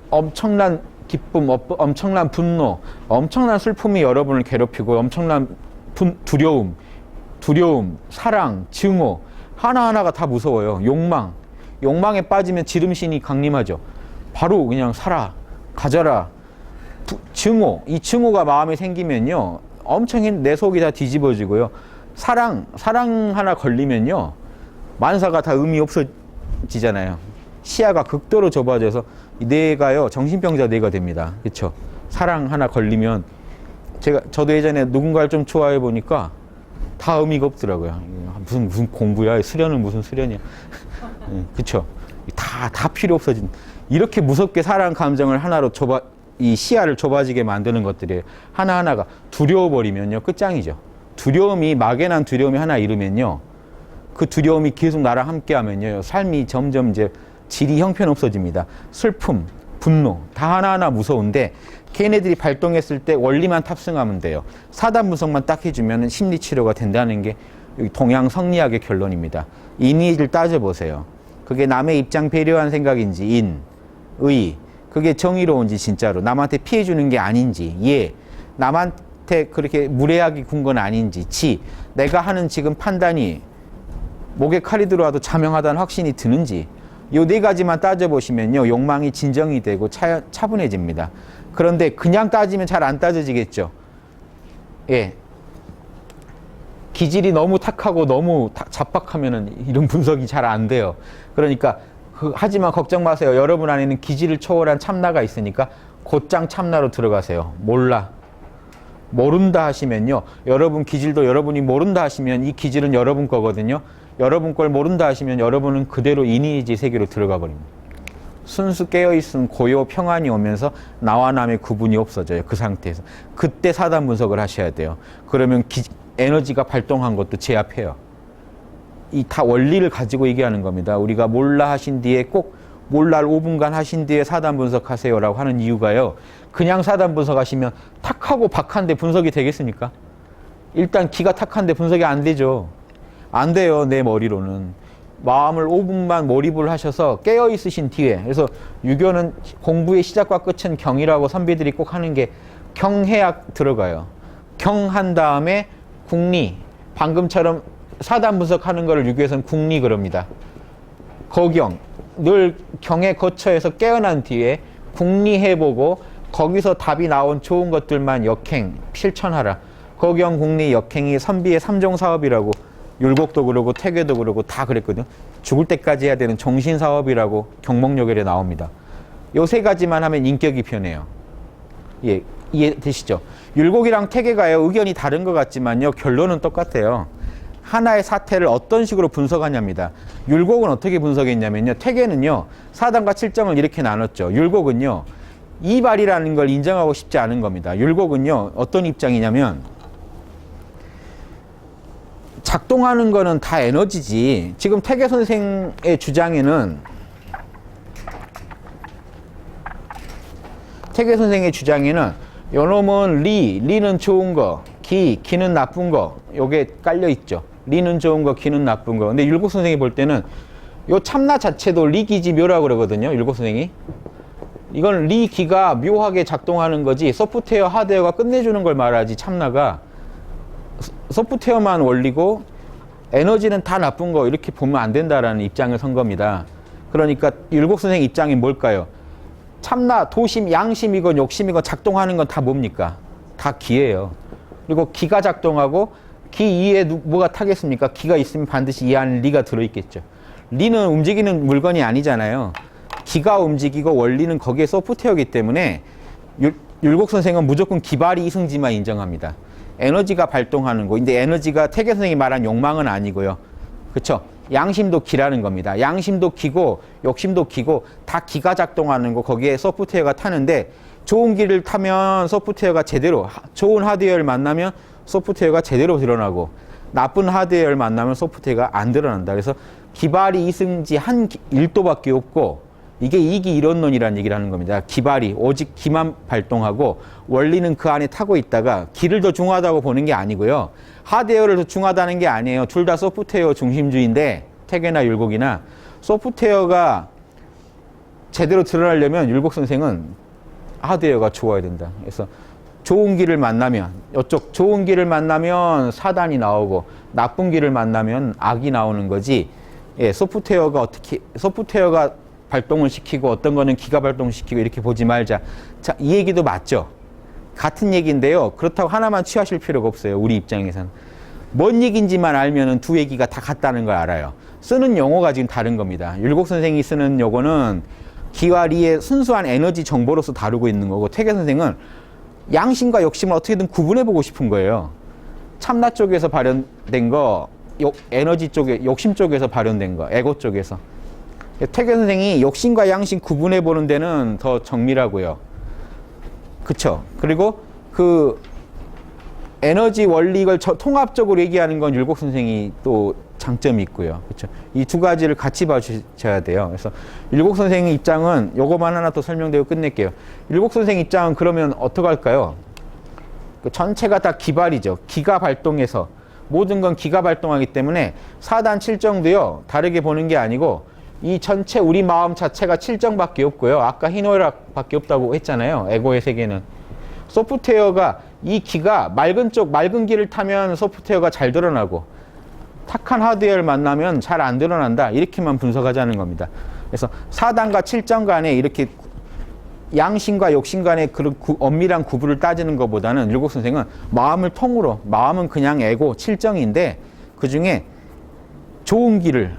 Speaker 1: 엄청난 기쁨, 엄청난 분노, 엄청난 슬픔이 여러분을 괴롭히고, 엄청난 두려움, 사랑, 증오, 하나하나가 다 무서워요. 욕망에 빠지면 지름신이 강림하죠. 바로 그냥 살아, 가져라. 증오, 이 증오가 마음에 생기면요, 엄청 내 속이 다 뒤집어지고요. 사랑 하나 걸리면요, 만사가 다 의미 없어지잖아요. 시야가 극도로 좁아져서 뇌가요, 정신병자 뇌가 됩니다. 그렇죠? 사랑 하나 걸리면, 저도 예전에 누군가를 좀 좋아해 보니까 다 의미가 없더라고요. 무슨 공부야, 수련은 무슨 수련이야. 그렇죠? 다 필요 없어진. 이렇게 무섭게 사랑 감정을 하나로 이 시야를 좁아지게 만드는 것들이에요. 하나하나가 두려워버리면요, 끝장이죠. 막연한 두려움이 하나 이르면요, 그 두려움이 계속 나랑 함께 하면요, 삶이 점점 이제 질이 형편없어집니다. 슬픔, 분노, 다 하나하나 무서운데, 걔네들이 발동했을 때 원리만 탑승하면 돼요. 사단 분석만 딱 해주면 심리치료가 된다는 게 여기 동양 성리학의 결론입니다. 인의를 따져보세요. 그게 남의 입장 배려한 생각인지, 의, 그게 정의로운지 진짜로, 남한테 피해주는 게 아닌지, 남한테 그렇게 무례하게 군 건 아닌지, 내가 하는 지금 판단이 목에 칼이 들어와도 자명하다는 확신이 드는지, 요 네 가지만 따져보시면요, 욕망이 진정이 되고 차분해집니다. 그런데 그냥 따지면 잘 안 따져지겠죠. 기질이 너무 탁하고 너무 잡박하면은 이런 분석이 잘 안 돼요. 그러니까 하지만 걱정 마세요. 여러분 안에는 기질을 초월한 참나가 있으니까 곧장 참나로 들어가세요. 모른다 하시면요, 여러분 기질도 여러분이 모른다 하시면 이 기질은 여러분 거거든요. 여러분 걸 모른다 하시면 여러분은 그대로 인의지 세계로 들어가 버립니다. 순수 깨어있음, 고요, 평안이 오면서 나와 남의 구분이 없어져요. 그 상태에서. 그때 사단 분석을 하셔야 돼요. 그러면 에너지가 발동한 것도 제압해요. 이 다 원리를 가지고 얘기하는 겁니다. 우리가 몰라 하신 뒤에 꼭 몰라를 5분간 하신 뒤에 사단 분석하세요라고 하는 이유가요, 그냥 사단 분석하시면 탁하고 박한데 분석이 되겠습니까? 일단 기가 탁한데 분석이 안 되죠. 안 돼요, 내 머리로는. 마음을 5분만 몰입을 하셔서 깨어 있으신 뒤에, 그래서 유교는 공부의 시작과 끝은 경이라고 선비들이 꼭 하는 게, 경해야 들어가요. 경한 다음에 국리, 방금처럼 사단 분석하는 거를 유교에서는 국리 그럽니다. 거경, 늘 경에 거쳐서 깨어난 뒤에 국리해보고 거기서 답이 나온 좋은 것들만 역행, 실천하라. 거경, 국리, 역행이 선비의 3종 사업이라고, 율곡도 그러고 태괴도 그러고 다 그랬거든요. 죽을 때까지 해야 되는 정신사업이라고 경목요결에 나옵니다. 요 세 가지만 하면 인격이 변해요. 이해되시죠? 율곡이랑 태계가요, 의견이 다른 것 같지만요, 결론은 똑같아요. 하나의 사태를 어떤 식으로 분석하냐입니다. 율곡은 어떻게 분석했냐면요, 태계는요 4단과 7정을 이렇게 나눴죠. 율곡은요 이발이라는 걸 인정하고 싶지 않은 겁니다. 율곡은요 어떤 입장이냐면, 작동하는 거는 다 에너지지. 지금 태계 선생의 주장에는 요놈은 리는 좋은 거, 기는 나쁜 거, 요게 깔려 있죠. 리는 좋은 거, 기는 나쁜 거. 근데 율곡 선생이 볼 때는 요 참나 자체도 리기지 묘라고 그러거든요. 율곡 선생이. 이건 리기가 묘하게 작동하는 거지, 소프트웨어, 하드웨어가 끝내주는 걸 말하지, 참나가. 소프트웨어만 원리고 에너지는 다 나쁜 거, 이렇게 보면 안 된다라는 입장을 선 겁니다. 그러니까 율곡 선생 입장이 뭘까요? 참나, 도심, 양심이건 욕심이건 작동하는 건 다 뭡니까? 다 기예요. 그리고 기가 작동하고 기 이에 뭐가 타겠습니까? 기가 있으면 반드시 이 안에 리가 들어있겠죠. 리는 움직이는 물건이 아니잖아요. 기가 움직이고 원리는 거기에 소프트웨어이기 때문에 율곡 선생은 무조건 기발이 이승지만 인정합니다. 에너지가 발동하는 거. 근데 에너지가 태계 선생이 말한 욕망은 아니고요. 그쵸? 양심도 기라는 겁니다. 양심도 기고 욕심도 기고 다 기가 작동하는 거, 거기에 소프트웨어가 타는데, 좋은 기를 타면 소프트웨어가 제대로, 좋은 하드웨어를 만나면 소프트웨어가 제대로 드러나고, 나쁜 하드웨어를 만나면 소프트웨어가 안 드러난다. 그래서 기발이 이승지 한 1도밖에 없고, 이게 이기 이론론이라는 얘기를 하는 겁니다. 기발이 오직 기만 발동하고 원리는 그 안에 타고 있다가, 기를 더 중요하다고 보는 게 아니고요, 하드웨어를 더 중요하다는 게 아니에요. 둘 다 소프트웨어 중심주의인데, 태계나 율곡이나 소프트웨어가 제대로 드러나려면 율곡 선생은 하드웨어가 좋아야 된다. 그래서 좋은 길을 만나면, 이쪽 좋은 길을 만나면 사단이 나오고 나쁜 길을 만나면 악이 나오는 거지. 예, 소프트웨어가 발동을 시키고 어떤 거는 기가 발동시키고 이렇게 보지 말자. 자, 이 얘기도 맞죠? 같은 얘기인데요, 그렇다고 하나만 취하실 필요가 없어요. 우리 입장에서는 뭔 얘기인지만 알면은 두 얘기가 다 같다는 걸 알아요. 쓰는 용어가 지금 다른 겁니다. 율곡 선생이 쓰는 용어는 기와 리의 순수한 에너지 정보로서 다루고 있는 거고, 태계 선생은 양심과 욕심을 어떻게든 구분해 보고 싶은 거예요. 참나 쪽에서 발현된 거, 에너지 쪽에, 욕심 쪽에서 발현된 거, 에고 쪽에서. 태계 선생이 욕심과 양심 구분해 보는 데는 더 정밀하고요. 그쵸? 그리고 그 에너지 원리, 이걸 통합적으로 얘기하는 건 율곡 선생이 또 장점이 있고요. 그렇죠? 이 두 가지를 같이 봐주셔야 돼요. 그래서 율곡 선생의 입장은 요거만 하나 더 설명드리고 끝낼게요. 율곡 선생 입장은 그러면 어떡할까요? 그 전체가 다 기발이죠. 기가 발동해서 모든 건 기가 발동하기 때문에 4단 7정도요 다르게 보는 게 아니고, 이 전체 우리 마음 자체가 7정밖에 없고요. 아까 희노애락밖에 없다고 했잖아요. 에고의 세계는. 소프트웨어가, 이 기가 맑은 길을 타면 소프트웨어가 잘 드러나고, 탁한 하드웨어를 만나면 잘 안 드러난다. 이렇게만 분석하자는 겁니다. 그래서 4단과 7정 간에 이렇게 양심과 욕심 간의 그런 엄밀한 구분을 따지는 것보다는 율곡 선생은 마음을 통으로, 마음은 그냥 에고 7정인데 그 중에 좋은 길,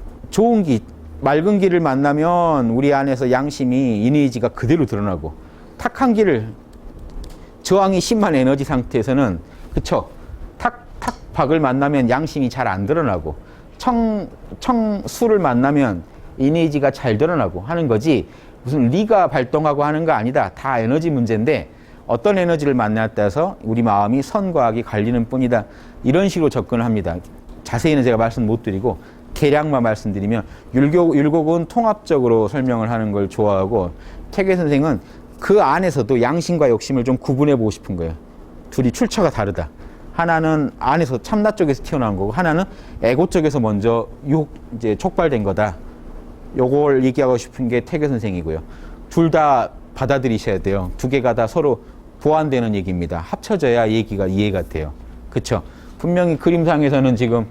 Speaker 1: 맑은 길을 만나면 우리 안에서 양심이, 이니지가 그대로 드러나고, 탁한 길을, 저항이 심한 에너지 상태에서는, 그쵸? 탁박을 만나면 양심이 잘 안 드러나고, 청수를 만나면 이니지가 잘 드러나고 하는 거지, 무슨 리가 발동하고 하는 거 아니다. 다 에너지 문제인데 어떤 에너지를 만나에 따라서 우리 마음이 선과 악이 갈리는 뿐이다. 이런 식으로 접근을 합니다. 자세히는 제가 말씀 못 드리고 개략만 말씀드리면, 율곡은 통합적으로 설명을 하는 걸 좋아하고, 태계 선생은 그 안에서도 양심과 욕심을 좀 구분해 보고 싶은 거예요. 둘이 출처가 다르다. 하나는 안에서 참나 쪽에서 튀어나온 거고, 하나는 에고 쪽에서 먼저 이제 촉발된 거다. 요걸 얘기하고 싶은 게 태계 선생이고요. 둘 다 받아들이셔야 돼요. 두 개가 다 서로 보완되는 얘기입니다. 합쳐져야 얘기가 이해가 돼요. 그쵸? 분명히 그림상에서는 지금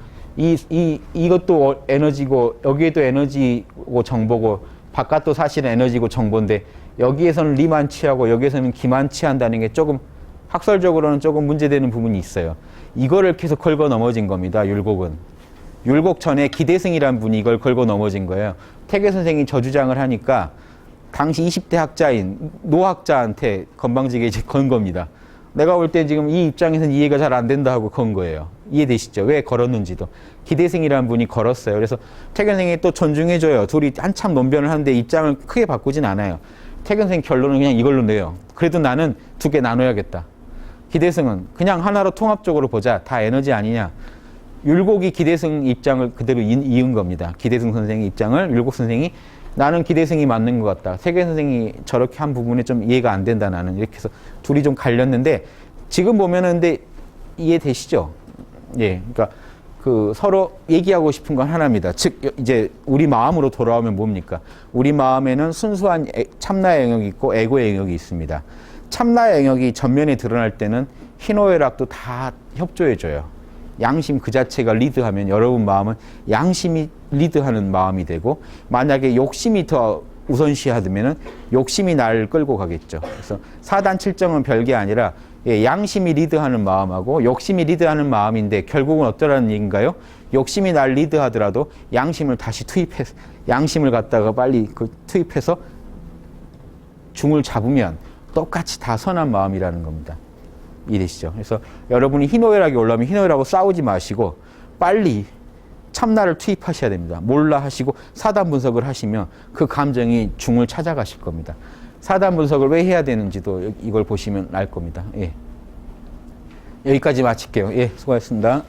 Speaker 1: 이것도 에너지고, 여기에도 에너지고 정보고, 바깥도 사실은 에너지고 정보인데, 여기에서는 리만 취하고 여기에서는 기만 취한다는 게 조금 학설적으로는 조금 문제되는 부분이 있어요. 이거를 계속 걸고 넘어진 겁니다. 율곡은. 율곡 전에 기대승이라는 분이 이걸 걸고 넘어진 거예요. 태계 선생이 저주장을 하니까 당시 20대 학자인 노학자한테 건방지게 이제 건 겁니다. 내가 볼 때 지금 이 입장에서는 이해가 잘 안 된다 하고 건 거예요. 이해되시죠? 왜 걸었는지도. 기대승이라는 분이 걸었어요. 그래서 태견생이 또 존중해줘요. 둘이 한참 논변을 하는데 입장을 크게 바꾸진 않아요. 태견생 결론은 그냥 이걸로 내요. 그래도 나는 두 개 나눠야겠다. 기대승은 그냥 하나로 통합적으로 보자. 다 에너지 아니냐. 율곡이 기대승 입장을 그대로 이은 겁니다. 기대승 선생의 입장을 율곡 선생이 나는 기대승이 맞는 것 같다. 태견 선생이 저렇게 한 부분에 좀 이해가 안 된다 나는. 이렇게 해서 둘이 좀 갈렸는데 지금 보면은 근데 이해되시죠? 예. 그러니까 그 서로 얘기하고 싶은 건 하나입니다. 즉 이제 우리 마음으로 돌아오면 뭡니까? 우리 마음에는 순수한 참나의 영역이 있고 에고의 영역이 있습니다. 참나의 영역이 전면에 드러날 때는 희노애락도 다 협조해줘요. 양심 그 자체가 리드하면 여러분 마음은 양심이 리드하는 마음이 되고 만약에 욕심이 더 우선시하면은 욕심이 날 끌고 가겠죠. 그래서 사단 칠정은 별게 아니라 양심이 리드하는 마음하고 욕심이 리드하는 마음인데 결국은 어떠라는 얘기인가요? 욕심이 날 리드하더라도 양심을 다시 투입해서 양심을 갖다가 빨리 투입해서 중을 잡으면 똑같이 다 선한 마음이라는 겁니다. 이해되시죠? 그래서 여러분이 희노애락이 올라오면 희노애락하고 싸우지 마시고 빨리 참나를 투입하셔야 됩니다. 몰라 하시고 사단 분석을 하시면 그 감정이 중을 찾아가실 겁니다. 사단 분석을 왜 해야 되는지도 이걸 보시면 알 겁니다. 예. 여기까지 마칠게요. 예, 수고하셨습니다.